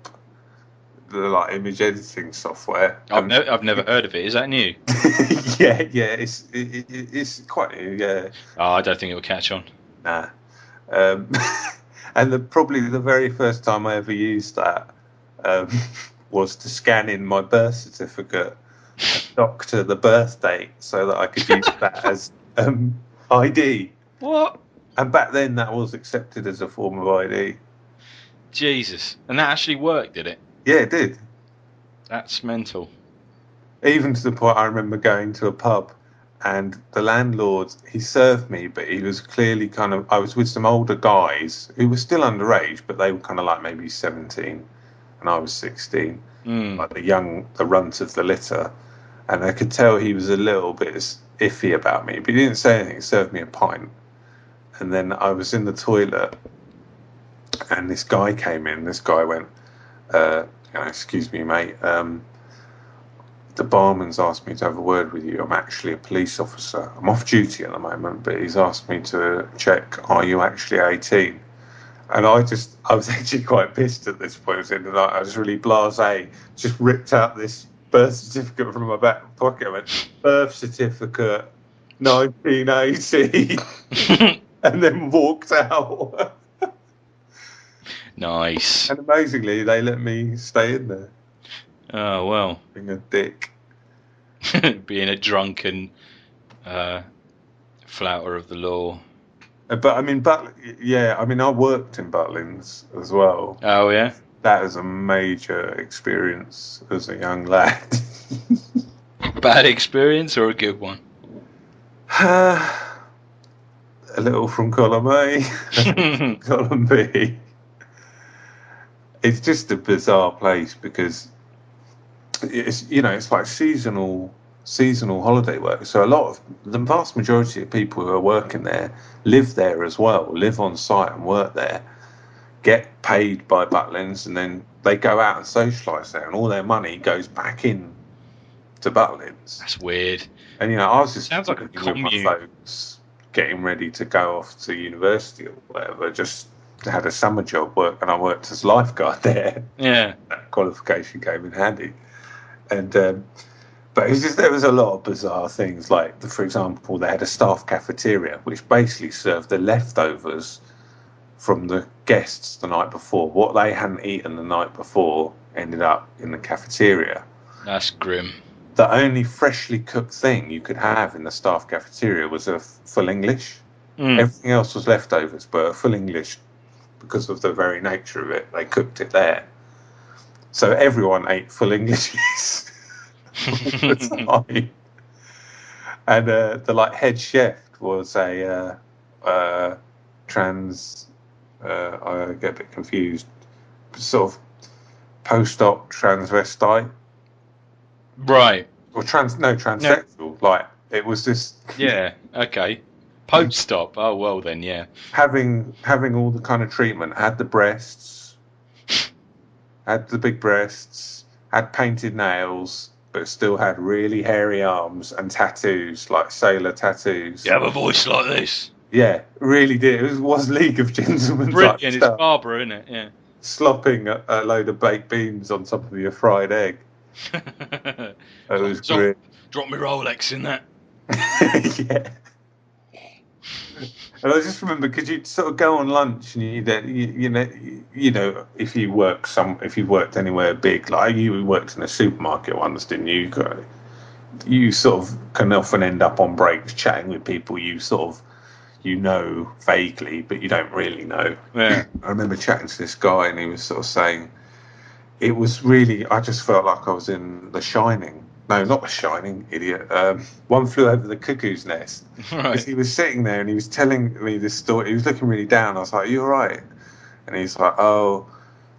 the like image editing software. I've never heard of it. Is that new? yeah, it's quite new. Yeah. Oh, I don't think it will catch on. Nah. And probably the very first time I ever used that was to scan in my birth certificate and doctor the birth date so that I could use that as ID. What? And back then that was accepted as a form of ID. Jesus. And that actually worked, did it? Yeah, it did. That's mental. Even to the point I remember going to a pub, and the landlord, he served me, but he was clearly kind of, I was with some older guys who were still underage, but they were kind of like maybe 17 and I was 16, like the runt of the litter. And I could tell he was a little bit iffy about me, but he didn't say anything. He served me a pint. And then I was in the toilet, and this guy came in. This guy went, excuse me, mate. The barman's asked me to have a word with you. I'm actually a police officer. I'm off duty at the moment, but he's asked me to check, are you actually 18? And I was actually quite pissed at this point. At the end of the night, I was really blasé, just ripped out this birth certificate from my back pocket. I went, birth certificate, 1980, and then walked out. Nice. And amazingly, they let me stay in there. Oh, well. Being a dick. Being a drunken flouter of the law. But I mean, I worked in Butlins as well. Oh, yeah? That is a major experience as a young lad. Bad experience or a good one? A little from column A, column B. it's just a bizarre place because it's it's like seasonal holiday work. So the vast majority of people who are working there live there as well, live on site and work there, get paid by Butlins, and then they go out and socialise there, and all their money goes back in to Butlins. That's weird. And I was just Sounds like a with my commune. folks getting ready to go off to university or whatever. Just had a summer job work, and I worked as lifeguard there. Yeah. That qualification came in handy. And but it was just, there was a lot of bizarre things. Like, for example, they had a staff cafeteria which basically served the leftovers from the guests the night before. What they hadn't eaten the night before ended up in the cafeteria. That's grim. The only freshly cooked thing you could have in the staff cafeteria was a full English. Everything else was leftovers, but a full English, because of the very nature of it, they cooked it there. So everyone ate full Englishes all the time. And the head chef was a trans. I get a bit confused. Sort of post-op transvestite. Right. Or transsexual. No. Like, it was just... Yeah, okay. Post-op. Oh, well then, yeah. Having all the kind of treatment. Had the breasts. Had the big breasts. Had painted nails. But still had really hairy arms and tattoos, like sailor tattoos. You have a voice like this. Yeah, really did. It was League of Gentlemen. Brilliant. It's Barbara, isn't it? Yeah. Slopping a load of baked beans on top of your fried egg. It was great. Drop me Rolex in that. Yeah. And I just remember, because you'd sort of go on lunch and if you worked anywhere big, like you worked in a supermarket once, didn't you? You sort of can often end up on breaks chatting with people you sort of vaguely, but you don't really know. Yeah. I remember chatting to this guy, and he was sort of saying, it was really, I just felt like I was in The Shining. No, not The Shining, idiot. One Flew Over the Cuckoo's Nest. Right. He was sitting there and he was telling me this story. He was looking really down. I was like, "Are you all right?" And he's like, "Oh,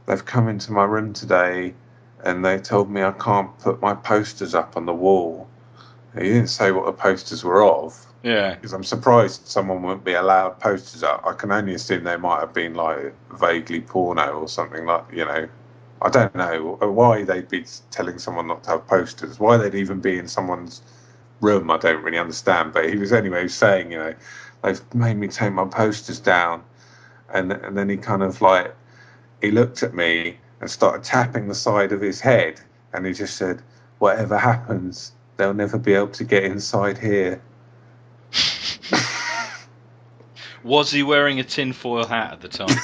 they've come into my room today and they told me I can't put my posters up on the wall." And he didn't say what the posters were of. Yeah. Because I'm surprised someone wouldn't be allowed posters up. I can only assume they might have been like vaguely porno or something, like, I don't know why they'd be telling someone not to have posters. Why they'd even be in someone's room, I don't really understand. But he was saying, they've made me take my posters down. And then he kind of he looked at me and started tapping the side of his head. And he just said, "Whatever happens, they'll never be able to get inside here." Was he wearing a tinfoil hat at the time?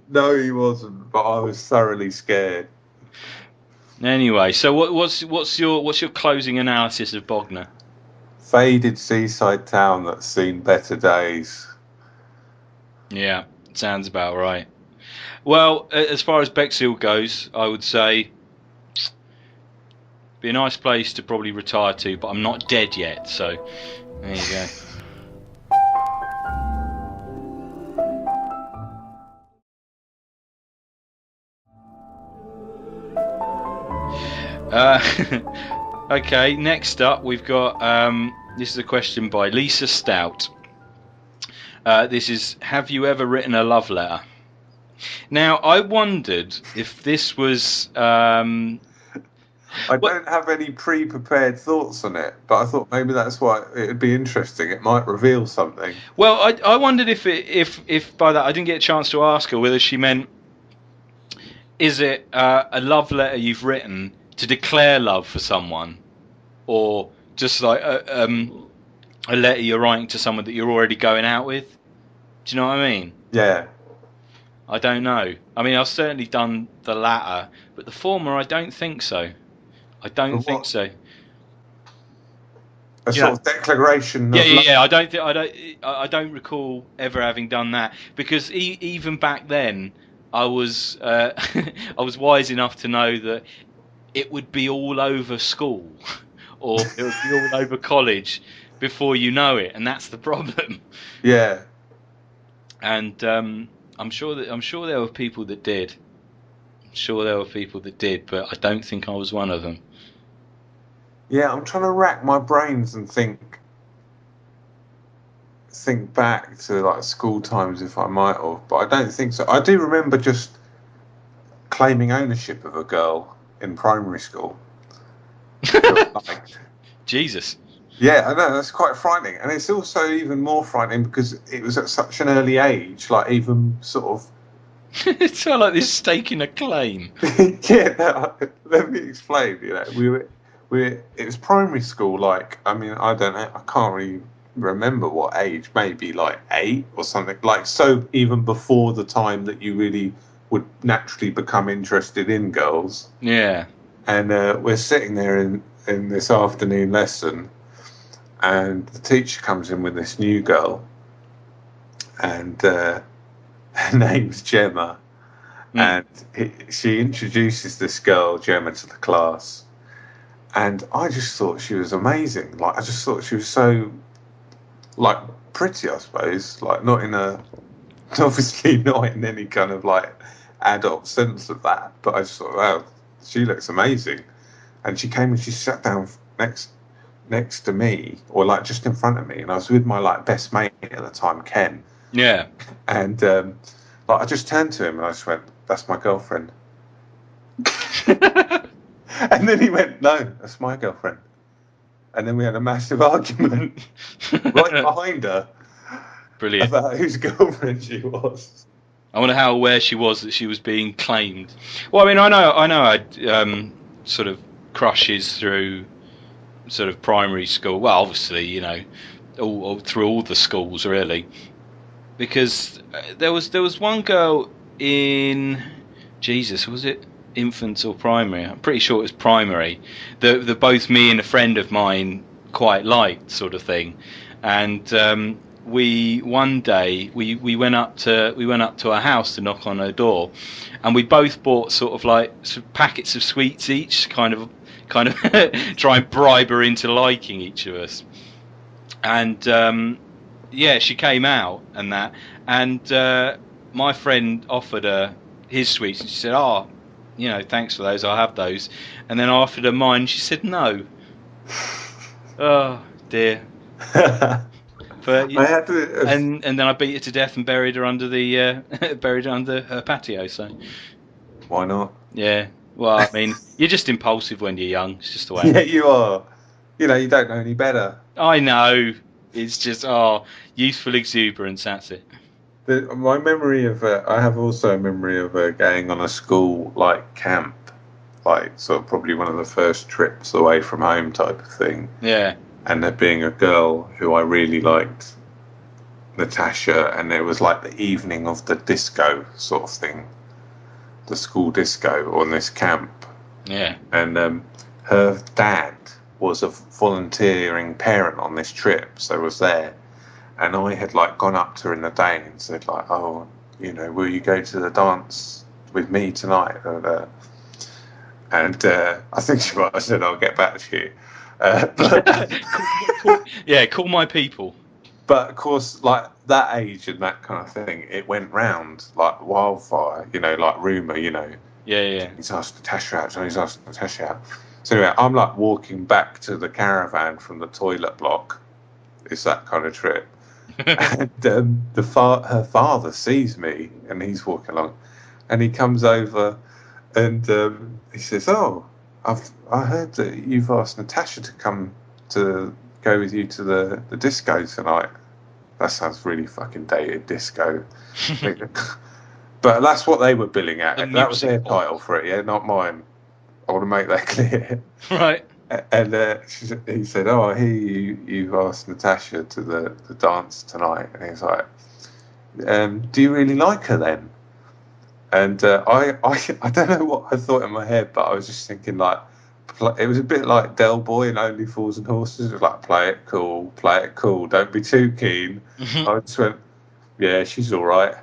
No, he wasn't, but I was thoroughly scared. Anyway, so what's your closing analysis of Bognor? Faded seaside town that's seen better days. Yeah, sounds about right. Well, as far as Bexhill goes, I would say be a nice place to probably retire to, but I'm not dead yet, so there you go. Okay, next up we've got this is a question by Lisa Stout. This is, have you ever written a love letter? Now, I wondered if this was I don't have any pre-prepared thoughts on it, but I thought maybe that's why it'd be interesting. It might reveal something. Well, I wondered if by that I didn't get a chance to ask her whether she meant, is it a love letter you've written to declare love for someone, or just like a letter you're writing to someone that you're already going out with? Do you know what I mean? Yeah. I don't know. I mean, I've certainly done the latter, but the former, I don't think so. I don't think so. A sort of declaration of love. Yeah. I don't recall ever having done that, because even back then, I was I was wise enough to know that it would be all over school, or it would be all over college before you know it, and that's the problem. Yeah. And I'm sure there were people that did. I'm sure there were people that did, but I don't think I was one of them. Yeah, I'm trying to rack my brains and think back to like school times if I might have, but I don't think so. I do remember just claiming ownership of a girl in primary school. Like, Jesus. yeah, I know, that's quite frightening. And it's also even more frightening because it was at such an early age, like even sort of... It's sort of like this staking a claim. Yeah, no, let me explain. You know, it was primary school. Like, I mean, I don't know, I can't really remember what age. Maybe like 8 or something. Like, so even before the time that you really would naturally become interested in girls. Yeah. And we're sitting there in this afternoon lesson, and the teacher comes in with this new girl, and her name's Gemma. And she introduces this girl, Gemma, to the class. And I just thought she was amazing. Like, I just thought she was so, like, pretty, I suppose. Like, not in a... Obviously not in any kind of, like, adult sense of that. But I just thought, wow, she looks amazing. And she came and she sat down next to me, or, like, just in front of me. And I was with my, like, best mate at the time, Ken. Yeah. And, like, I just turned to him and I just went, "That's my girlfriend." And then he went, "No, that's my girlfriend." And then we had a massive argument right behind her. Brilliant. About whose girlfriend she was. I wonder how aware she was that she was being claimed. Well, I mean, I know I had sort of crushes through sort of primary school. Well, obviously, you know, all through all the schools really, because there was one girl in, Jesus, was it infants or primary? I'm pretty sure it was primary. The both me and a friend of mine quite liked, sort of thing, and we one day we went up to her house to knock on her door, and we both bought sort of like some packets of sweets each, kind of try and bribe her into liking each of us. And yeah, she came out and that, and my friend offered her his sweets, and she said, "Oh, you know, thanks for those, I'll have those." And then I offered her mine, and she said no. Oh dear. But I had to, and then I beat her to death and buried her under the buried her under her patio. So why not? yeah. Well, I mean, you're just impulsive when you're young. It's just the way. Yeah, you are. You know, you don't know any better. I know. It's just youthful exuberance. That's it. My memory of I have also a memory of going on a school like camp, like sort of probably one of the first trips away from home type of thing. Yeah. And there being a girl who I really liked, Natasha, and it was like the evening of the disco sort of thing, the school disco on this camp. Yeah. And her dad was a volunteering parent on this trip, so was there. And I had like gone up to her in the day and said like, "Oh, you know, will you go to the dance with me tonight?" And I think she might have said, "I'll get back to you." Yeah, call my people. But of course, like that age and that kind of thing, it went round like wildfire, you know, like rumour, you know. Yeah. He's asked Natasha out, Johnny's asked Natasha out. So anyway, I'm like walking back to the caravan from the toilet block. It's that kind of trip. And her father sees me and he's walking along, and he comes over and he says, "Oh, I heard that you've asked Natasha to come to go with you to the disco tonight." That sounds really fucking dated, disco. But that's what they were billing at. That was their title for it, yeah, not mine. I want to make that clear. Right. And he said, "Oh, I hear you've asked Natasha to the dance tonight." And he's like, "Do you really like her then?" And I don't know what I thought in my head, but I was just thinking like, it was a bit like Del Boy and Only Fools and Horses. It was like, play it cool, don't be too keen. Mm-hmm. I just went, "Yeah, she's all right."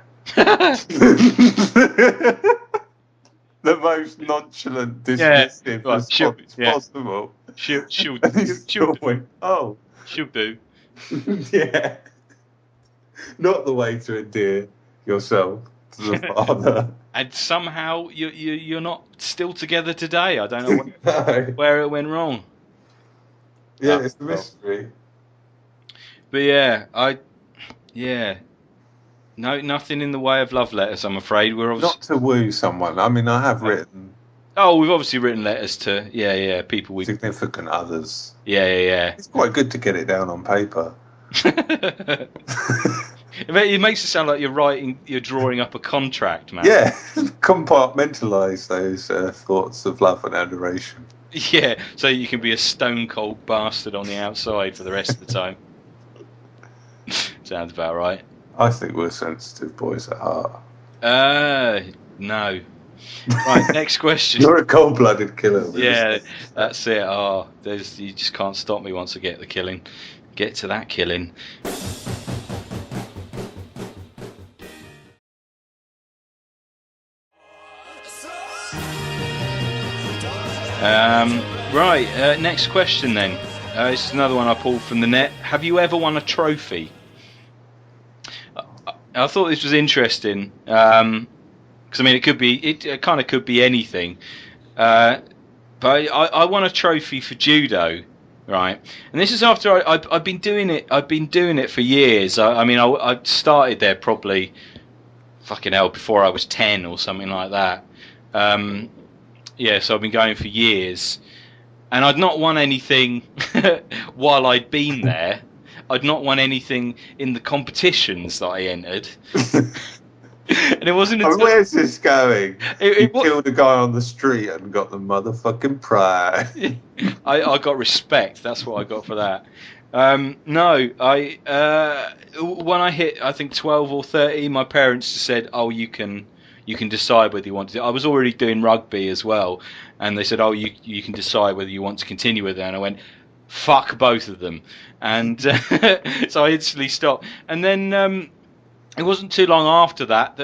The most nonchalant, dismissive response possible. She'll went, "Oh, she'll do." Yeah. Not the way to endear yourself. to the father. And somehow you're not still together today. I don't know No. where it went wrong. Yeah, it's a mystery. But yeah, no, nothing in the way of love letters. I'm afraid we're obviously. Not to woo someone. I mean, I have written Oh, we've obviously written letters to people we. significant others. Yeah. It's quite good to get it down on paper. It makes it sound like you're drawing up a contract, man. Yeah, compartmentalise those thoughts of love and adoration. Yeah, so you can be a stone cold bastard on the outside for the rest of the time. Sounds about right. I think we're sensitive boys at heart. No. Right, next question. You're a cold-blooded killer. Yeah, that's it. You just can't stop me once I get the killing. Get to that killing. Right, next question then. This is another one I pulled from the net. Have you ever won a trophy? I thought this was interesting because I mean it kind of could be anything. But I won a trophy for judo, right? And this is after I've been doing it. I've been doing it for years. I started there probably, fucking hell, before I was 10 or something like that. Yeah, so I've been going for years, and I'd not won anything while I'd been there. I'd not won anything in the competitions that I entered. And it wasn't until... where's this going? You killed a guy on the street and got the motherfucking prize. I got respect. That's what I got for that. No, when I hit, I think 12 or 13, my parents just said, "Oh, you can decide whether you want to." I was already doing rugby as well, and they said, "Oh, you can decide whether you want to continue with it." And I went, "Fuck both of them," and so I instantly stopped. And then it wasn't too long after that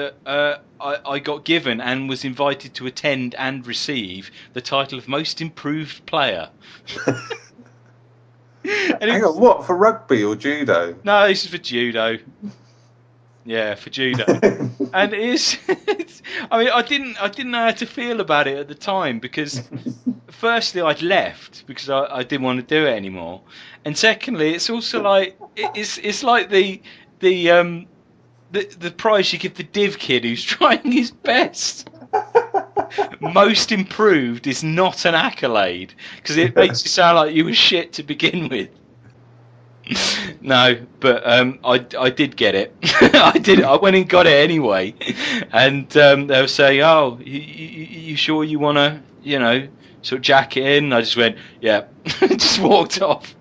I got given and was invited to attend and receive the title of Most Improved Player. Hang on, what, for rugby or judo? No, this is for judo. Yeah, for judo. And it's I mean, I didn't know how to feel about it at the time, because firstly I'd left because I didn't want to do it anymore, and secondly it's also like it's like the prize you give the div kid who's trying his best. Most improved is not an accolade, because it makes you sound like you were shit to begin with. No, but I did get it. I went and got it anyway, and they were saying, "Oh, you sure you want to, sort of jack it in?" I just went, "Yeah," just walked off.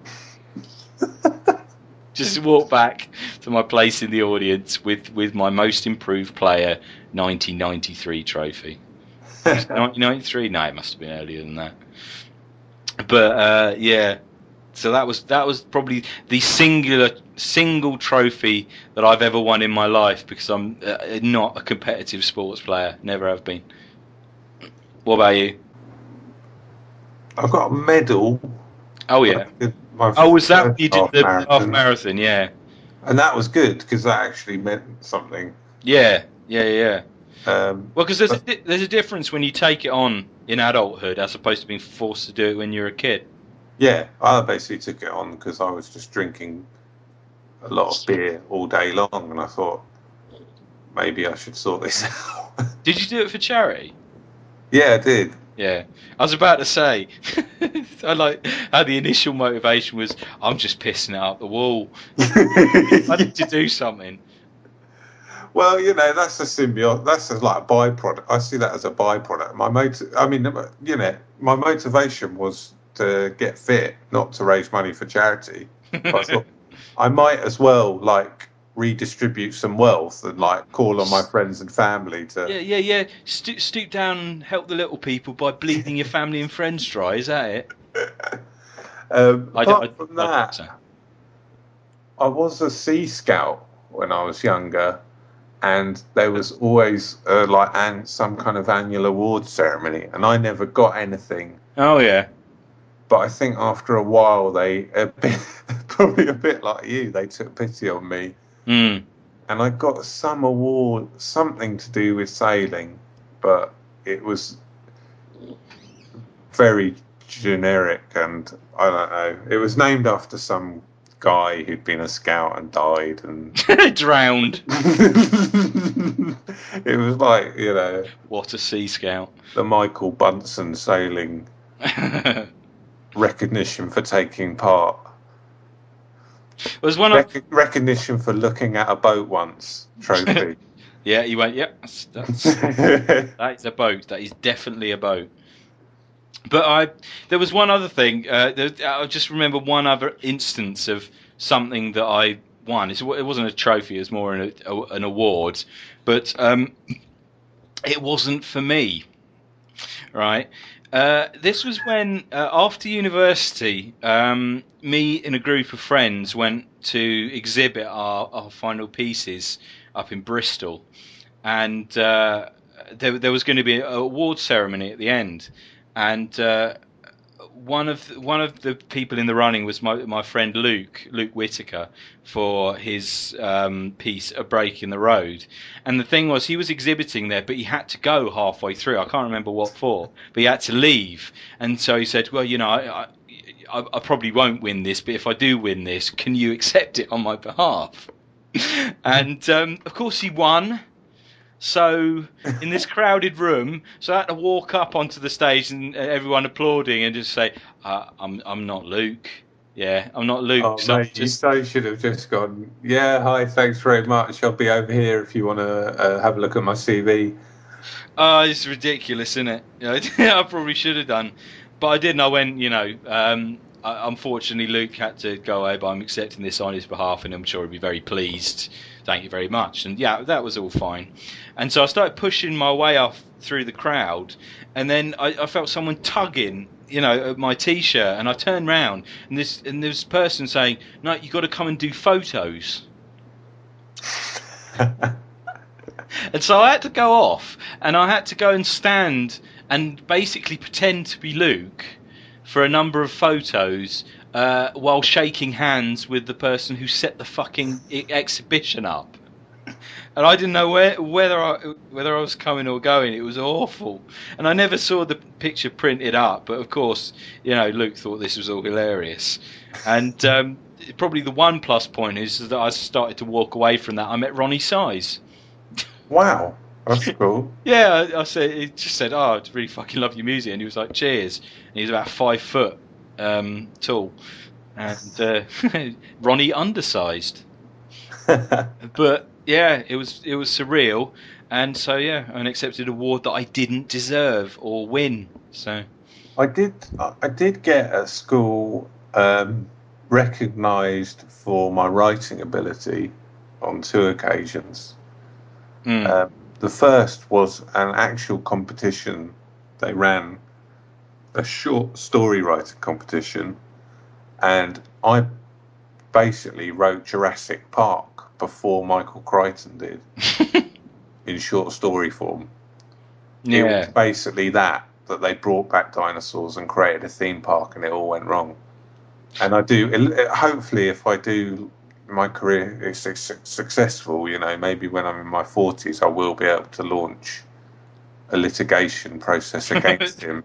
Just walked back to my place in the audience with my Most Improved Player 1993 trophy. 1993? No, it must have been earlier than that. But yeah, so that was probably the single trophy that I've ever won in my life, because I'm not a competitive sports player, never have been. What about you? I've got a medal. Oh yeah. Was that when you did the half marathon? Yeah. And that was good, because that actually meant something. Yeah. Well, because there's a difference when you take it on in adulthood as opposed to being forced to do it when you're a kid. Yeah, I basically took it on because I was just drinking a lot of beer all day long, and I thought maybe I should sort this out. Did you do it for charity? Yeah, I did. Yeah, I was about to say, I like how the initial motivation was, I'm just pissing it up the wall. I need to do something. Well, that's a symbiote. That's like a byproduct. I see that as a byproduct. My motivation was to get fit, not to raise money for charity. But I thought I might as well redistribute some wealth and call on my friends and family to. Yeah. Stoop down and help the little people by bleeding your family and friends dry. Is that it? Apart from that, I was a Sea Scout when I was younger, and there was always some kind of annual award ceremony, and I never got anything. Oh yeah. But I think after a while, probably a bit like you, they took pity on me. Mm. and I got some award, something to do with sailing, but it was very generic, and I don't know. It was named after some guy who'd been a scout and died, and Drowned. it was like, you know, What a Sea Scout. the Michael Bunsen sailing recognition for taking part. Was one of Recognition for looking at a boat once trophy. yeah, he went, yep, that is a boat. That is definitely a boat. But there was one other thing. I just remember one other instance of something that I won. It wasn't a trophy; it was more an award. But it wasn't for me, right? This was when, after university, me and a group of friends went to exhibit our final pieces up in Bristol, and there was going to be an award ceremony at the end, and one of the people in the running was my friend Luke Whitaker for his piece A Break in the Road. And the thing was, he was exhibiting there, but he had to go halfway through. I can't remember what for, but he had to leave. And so he said, well, you know, I probably won't win this, but if I do win this, can you accept it on my behalf? And of course he won. So in this crowded room, so I had to walk up onto the stage and everyone applauding and just say, "I'm not Luke. Yeah, I'm not Luke." Oh, So mate, you so should have just gone, yeah, hi, thanks very much. I'll be over here if you want to have a look at my CV. it's ridiculous, isn't it? I probably should have done, but I didn't. I went, you know. Unfortunately, Luke had to go away, but I'm accepting this on his behalf, and I'm sure he'll be very pleased. Thank you very much. And yeah, that was all fine. And so I started pushing my way up through the crowd, and then I felt someone tugging, you know, at my t-shirt, and I turned round, and this person saying, "No, you got to come and do photos." And so I had to go off, and I had to go and stand and basically pretend to be Luke for a number of photos while shaking hands with the person who set the fucking exhibition up. And I didn't know whether I was coming or going. It was awful, and I never saw the picture printed up. But of course, you know, Luke thought this was all hilarious, and probably the one plus point is that I started to walk away from that. I met Ronnie Size. Wow, that's cool. Yeah, I said, he just said, "Oh, I really fucking love your music," and he was like, "Cheers." And he's about 5 foot tall, and Ronnie undersized. But yeah, it was surreal, and so yeah, an accepted award that I didn't deserve or win. So I did get at school recognised for my writing ability on 2 occasions. The first was an actual competition. They ran a short story writing competition, and I basically wrote Jurassic Park before Michael Crichton did in short story form. yeah, It was basically that they brought back dinosaurs and created a theme park, and it all went wrong. And I do, hopefully, if I do, my career is successful, you know, maybe when I'm in my 40s, I will be able to launch a litigation process against him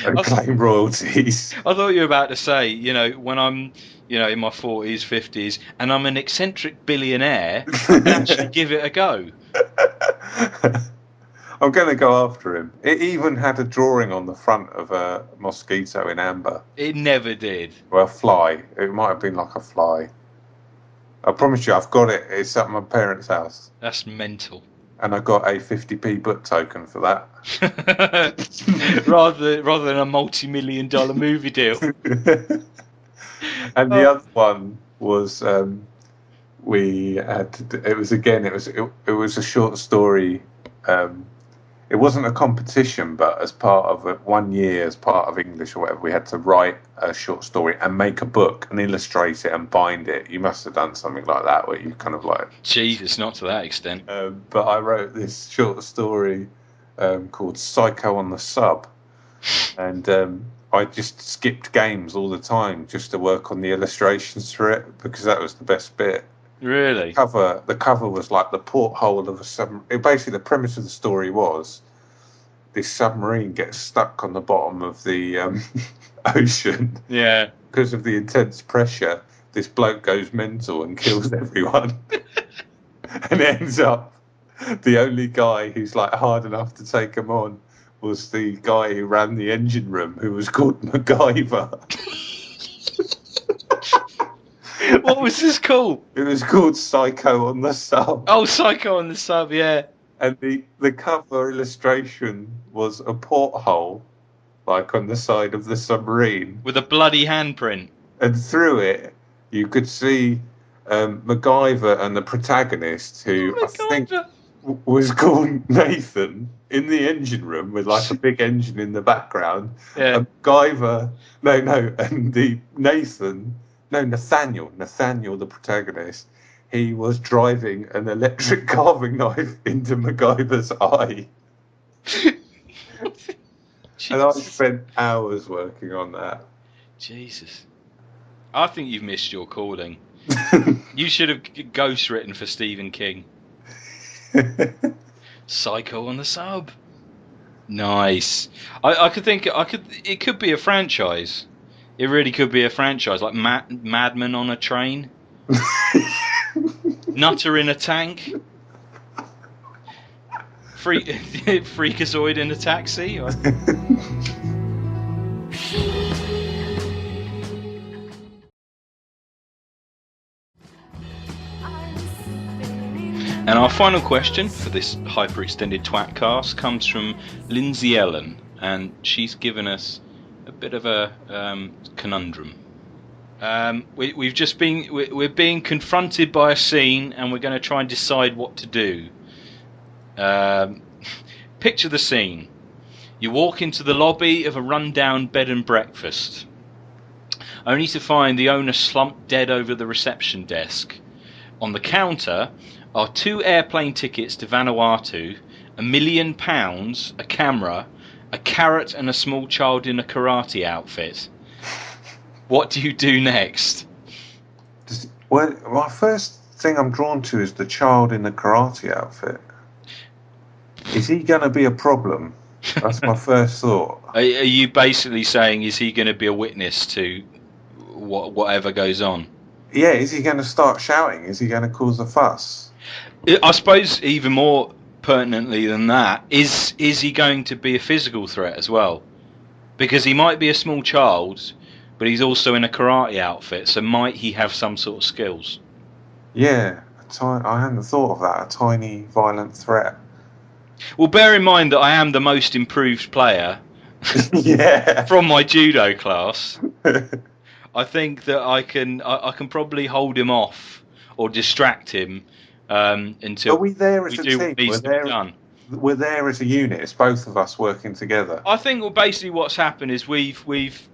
and claim royalties. I thought you were about to say, you know, when I'm, you know, in my 40s, 50s, and I'm an eccentric billionaire, I can actually give it a go. I'm going to go after him. It even had a drawing on the front of a mosquito in amber. It never did. Well, a fly. It might have been like a fly. I promise you, I've got it. It's at my parents' house. That's mental. And I got a 50p book token for that. rather than a multi-million-dollar movie deal. And the other one was we had to, it was a short story. It wasn't a competition, but as part of 1 year, as part of English or whatever, we had to write a short story and make a book and illustrate it and bind it. You must have done something like that, where you kind of like... Jesus, not to that extent. But I wrote this short story called Psycho on the Sub, and I just skipped games all the time just to work on the illustrations for it, because that was the best bit. Really? The cover was like the porthole of a submarine. Basically, the premise of the story was this submarine gets stuck on the bottom of the ocean. Yeah. Because of the intense pressure, this bloke goes mental and kills everyone. And it ends up the only guy who's like hard enough to take him on was the guy who ran the engine room, who was called MacGyver. What was this called? It was called Psycho on the Sub. Oh, Psycho on the Sub, yeah. And the cover illustration was a porthole, like on the side of the submarine. With a bloody handprint. And through it, you could see MacGyver and the protagonist, who I think was called Nathan, in the engine room with like a big engine in the background. Yeah. And MacGyver, Nathaniel, the protagonist, he was driving an electric carving knife into MacGyver's eye. And I spent hours working on that. Jesus. I think you've missed your calling. You should have ghostwritten for Stephen King. Psycho on the Sub. Nice. I could think it could be a franchise. It really could be a franchise, like Madman on a Train. Nutter in a Tank. Freakazoid in a Taxi. And our final question for this hyper-extended twatcast comes from Lindsay Ellen, and she's given us a bit of a conundrum. We're being confronted by a scene, and we're going to try and decide what to do. Picture the scene. You walk into the lobby of a rundown bed and breakfast, only to find the owner slumped dead over the reception desk. On the counter are 2 airplane tickets to Vanuatu, £1 million, a camera, a carrot, and a small child in a karate outfit. What do you do next? Well, my first thing I'm drawn to is the child in the karate outfit. Is he going to be a problem? That's my first thought. Are you basically saying, is he going to be a witness to whatever goes on? Yeah, is he going to start shouting? Is he going to cause a fuss? I suppose even more pertinently than that, is he going to be a physical threat as well? Because he might be a small child, but he's also in a karate outfit, so might he have some sort of skills? Yeah, I hadn't thought of that. A tiny, violent threat. Well, bear in mind that I am the most improved player Yeah. from my judo class. I think that I can probably hold him off or distract him until Are we there as we a do team? what needs to be done. We're there as a unit. It's both of us working together. I think basically what's happened is we've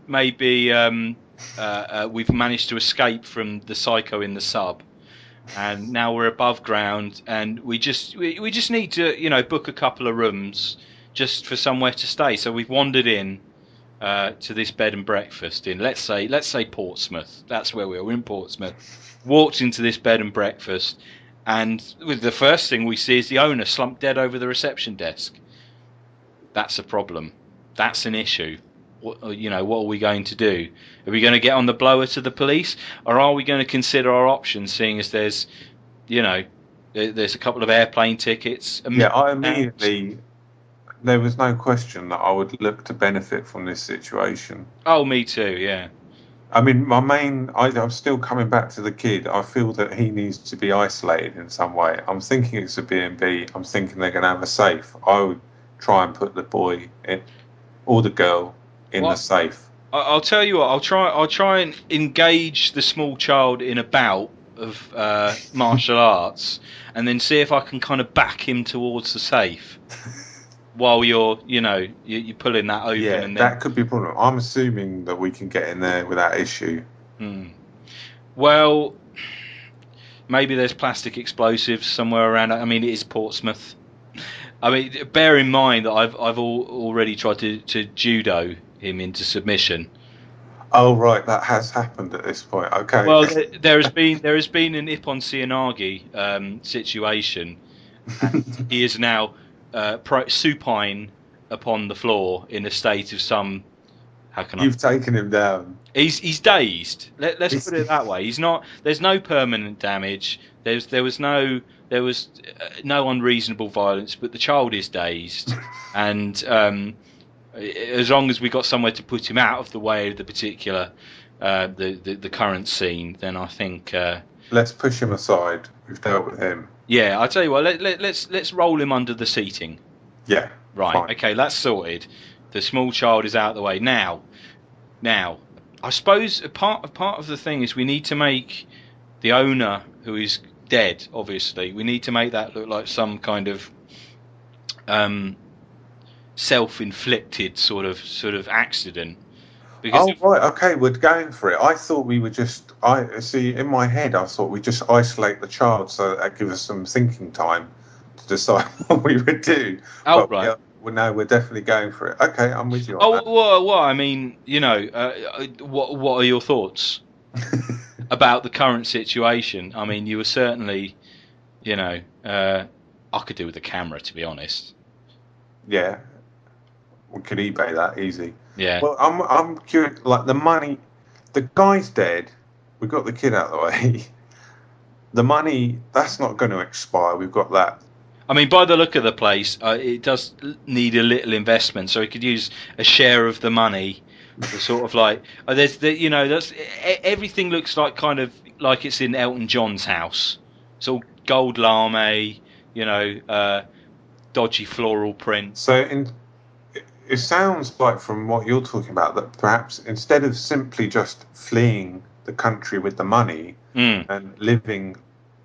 maybe we've managed to escape from the Psycho in the Sub, and now we're above ground, and we just need to book a couple of rooms just for somewhere to stay. So we've wandered in to this bed and breakfast in let's say Portsmouth. That's where we're in Portsmouth. Walked into this bed and breakfast, and with the first thing we see is the owner slumped dead over the reception desk. That's a problem. That's an issue. What are we going to do? Are we going to get on the blower to the police, or are we going to consider our options, seeing as there's a couple of airplane tickets? I immediately, there was no question that I would look to benefit from this situation. Oh, me too, yeah. I mean, I'm still coming back to the kid. I feel that he needs to be isolated in some way. I'm thinking it's a B&B. I'm thinking they're going to have a safe. I would try and put the boy or the girl in the safe. I'll tell you what. I'll try and engage the small child in a bout of martial arts, and then see if I can kind of back him towards the safe while you're pulling that open. Yeah, and then... that could be a problem. I'm assuming that we can get in there without issue. Well, maybe there's plastic explosives somewhere around. I mean, it is Portsmouth. I mean, bear in mind that I've already tried to judo him into submission. Oh right, that has happened at this point. Okay. Well, there has been an Ippon Cianagi situation, and he is now supine upon the floor in a state of some. How can I? You've taken him down. He's dazed. Let's put it that way. He's not. There's no permanent damage. There was no unreasonable violence, but the child is dazed, and as long as we got somewhere to put him out of the way of the particular the current scene, then I think. Let's push him aside. We've dealt with him. Yeah, I'll tell you what. Let's roll him under the seating. Yeah. Right. Fine. Okay, that's sorted. The small child is out of the way now. I suppose a part of the thing is we need to make the owner, who is dead, obviously, we need to make that look like some kind of self-inflicted sort of accident. Because right, okay, we're going for it. I thought we would just. I see in my head. I thought we'd just isolate the child so that gives us some thinking time to decide what we would do. Oh, but right. No, we're definitely going for it. Okay, I'm with you. On Oh, that. well, I mean, what are your thoughts about the current situation? I mean, you were certainly, I could do with a camera, to be honest. Yeah, we could eBay that easy. Yeah. Well, I'm curious. Like the money, the guy's dead. We got the kid out of the way. The money, that's not going to expire. We've got that. I mean, by the look of the place, it does need a little investment, so he could use a share of the money. To sort of like, that's everything looks like kind of like it's in Elton John's house. It's all gold lame, dodgy floral print. So it sounds like from what you're talking about that perhaps instead of simply just fleeing the country with the money and living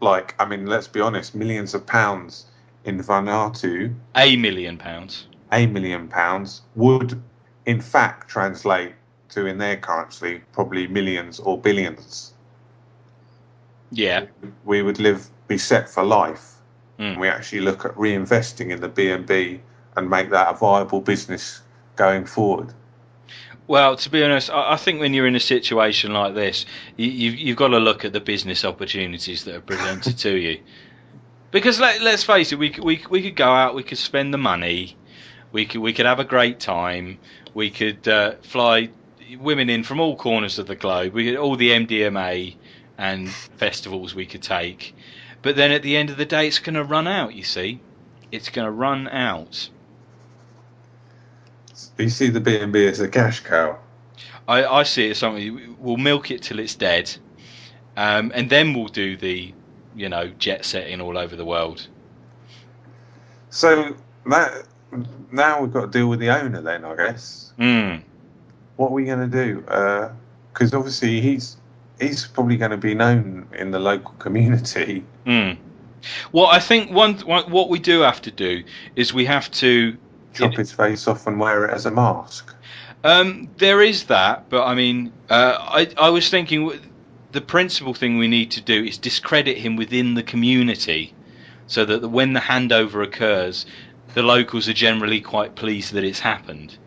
like, I mean, let's be honest, millions of pounds in Vanuatu, £1 million. £1 million would in fact translate to, in their currency, probably millions or billions. Yeah. We would be set for life. We actually look at reinvesting in the B&B and make that a viable business going forward. Well, to be honest, I think when you're in a situation like this, you've got to look at the business opportunities that are presented to you. Because let's face it, we could go out, we could spend the money, we could have a great time, we could fly women in from all corners of the globe, we could all the MDMA and festivals we could take, but then at the end of the day, it's going to run out. You see, it's going to run out. You see the B&B as a cash cow. I see it as something we'll milk it till it's dead, and then we'll do the jet setting all over the world. So now we've got to deal with the owner then, I guess. What are we going to do? Because obviously he's probably going to be known in the local community. Well, I think what we do have to do is we have to chop his face off and wear it as a mask. There is that, but I mean, I was thinking the principal thing we need to do is discredit him within the community, so that when the handover occurs, the locals are generally quite pleased that it's happened.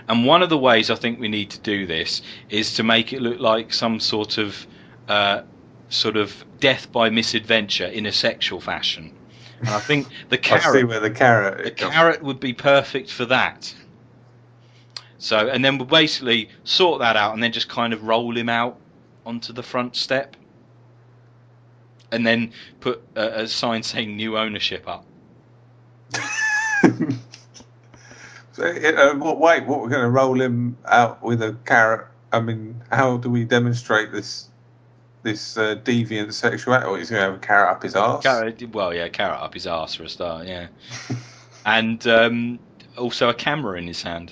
And one of the ways I think we need to do this is to make it look like some sort of death by misadventure in a sexual fashion. And I think the carrot, I see where the carrot would be perfect for that. So, and then we'll basically sort that out and then just kind of roll him out onto the front step. And then put a sign saying new ownership up. So, what we're going to roll him out with a carrot? I mean, how do we demonstrate this deviant sexuality? Or he's going to have a carrot up his arse? Carrot up his arse for a start, yeah. And also a camera in his hand.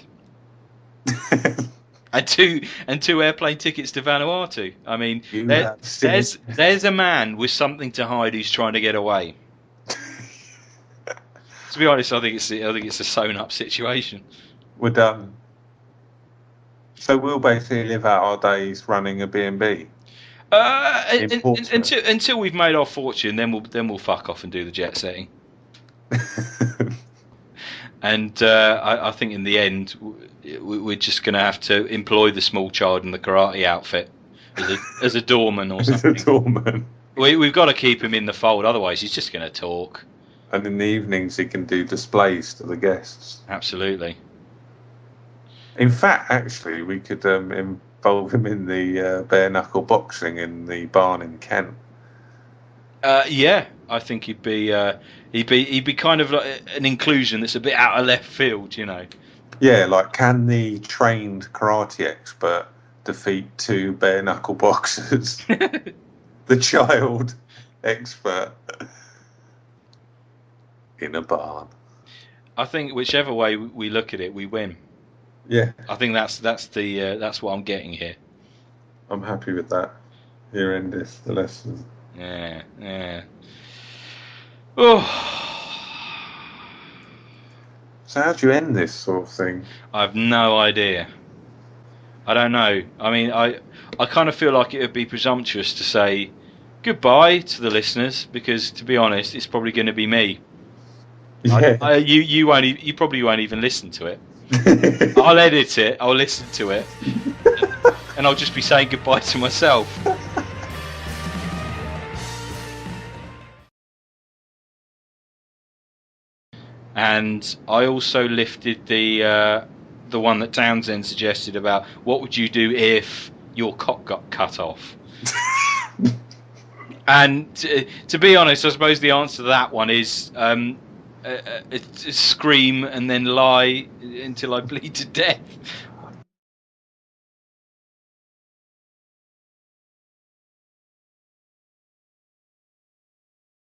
and two airplane tickets to Vanuatu. I mean, there's a man with something to hide who's trying to get away. To be honest, I think it's a sewn up situation. We're done. So we'll basically live out our days running a B&B. Until we've made our fortune, then we'll fuck off and do the jet setting. And I think in the end, we're just going to have to employ the small child in the karate outfit as a doorman or As a something. doorman. We've got to keep him in the fold, otherwise he's just going to talk. And in the evenings, he can do displays to the guests. Absolutely. In fact, actually, we could involve him in the bare knuckle boxing in the barn in Kent. Yeah, I think he'd be kind of like an inclusion that's a bit out of left field, you know. Yeah, like, can the trained karate expert defeat 2 bare knuckle boxers? The child expert in a barn. I think whichever way we look at it, we win. Yeah, I think that's what I'm getting here. I'm happy with that. Here endeth the lesson. Yeah. Oh. So how do you end this sort of thing? I've no idea. I don't know. I mean, I kind of feel like it would be presumptuous to say goodbye to the listeners, because, to be honest, it's probably going to be me. Yeah. You probably won't even listen to it. I'll edit it. I'll listen to it, and I'll just be saying goodbye to myself. And I also lifted the one that Townsend suggested about what would you do if your cock got cut off. And to be honest, I suppose the answer to that one is scream and then lie until I bleed to death.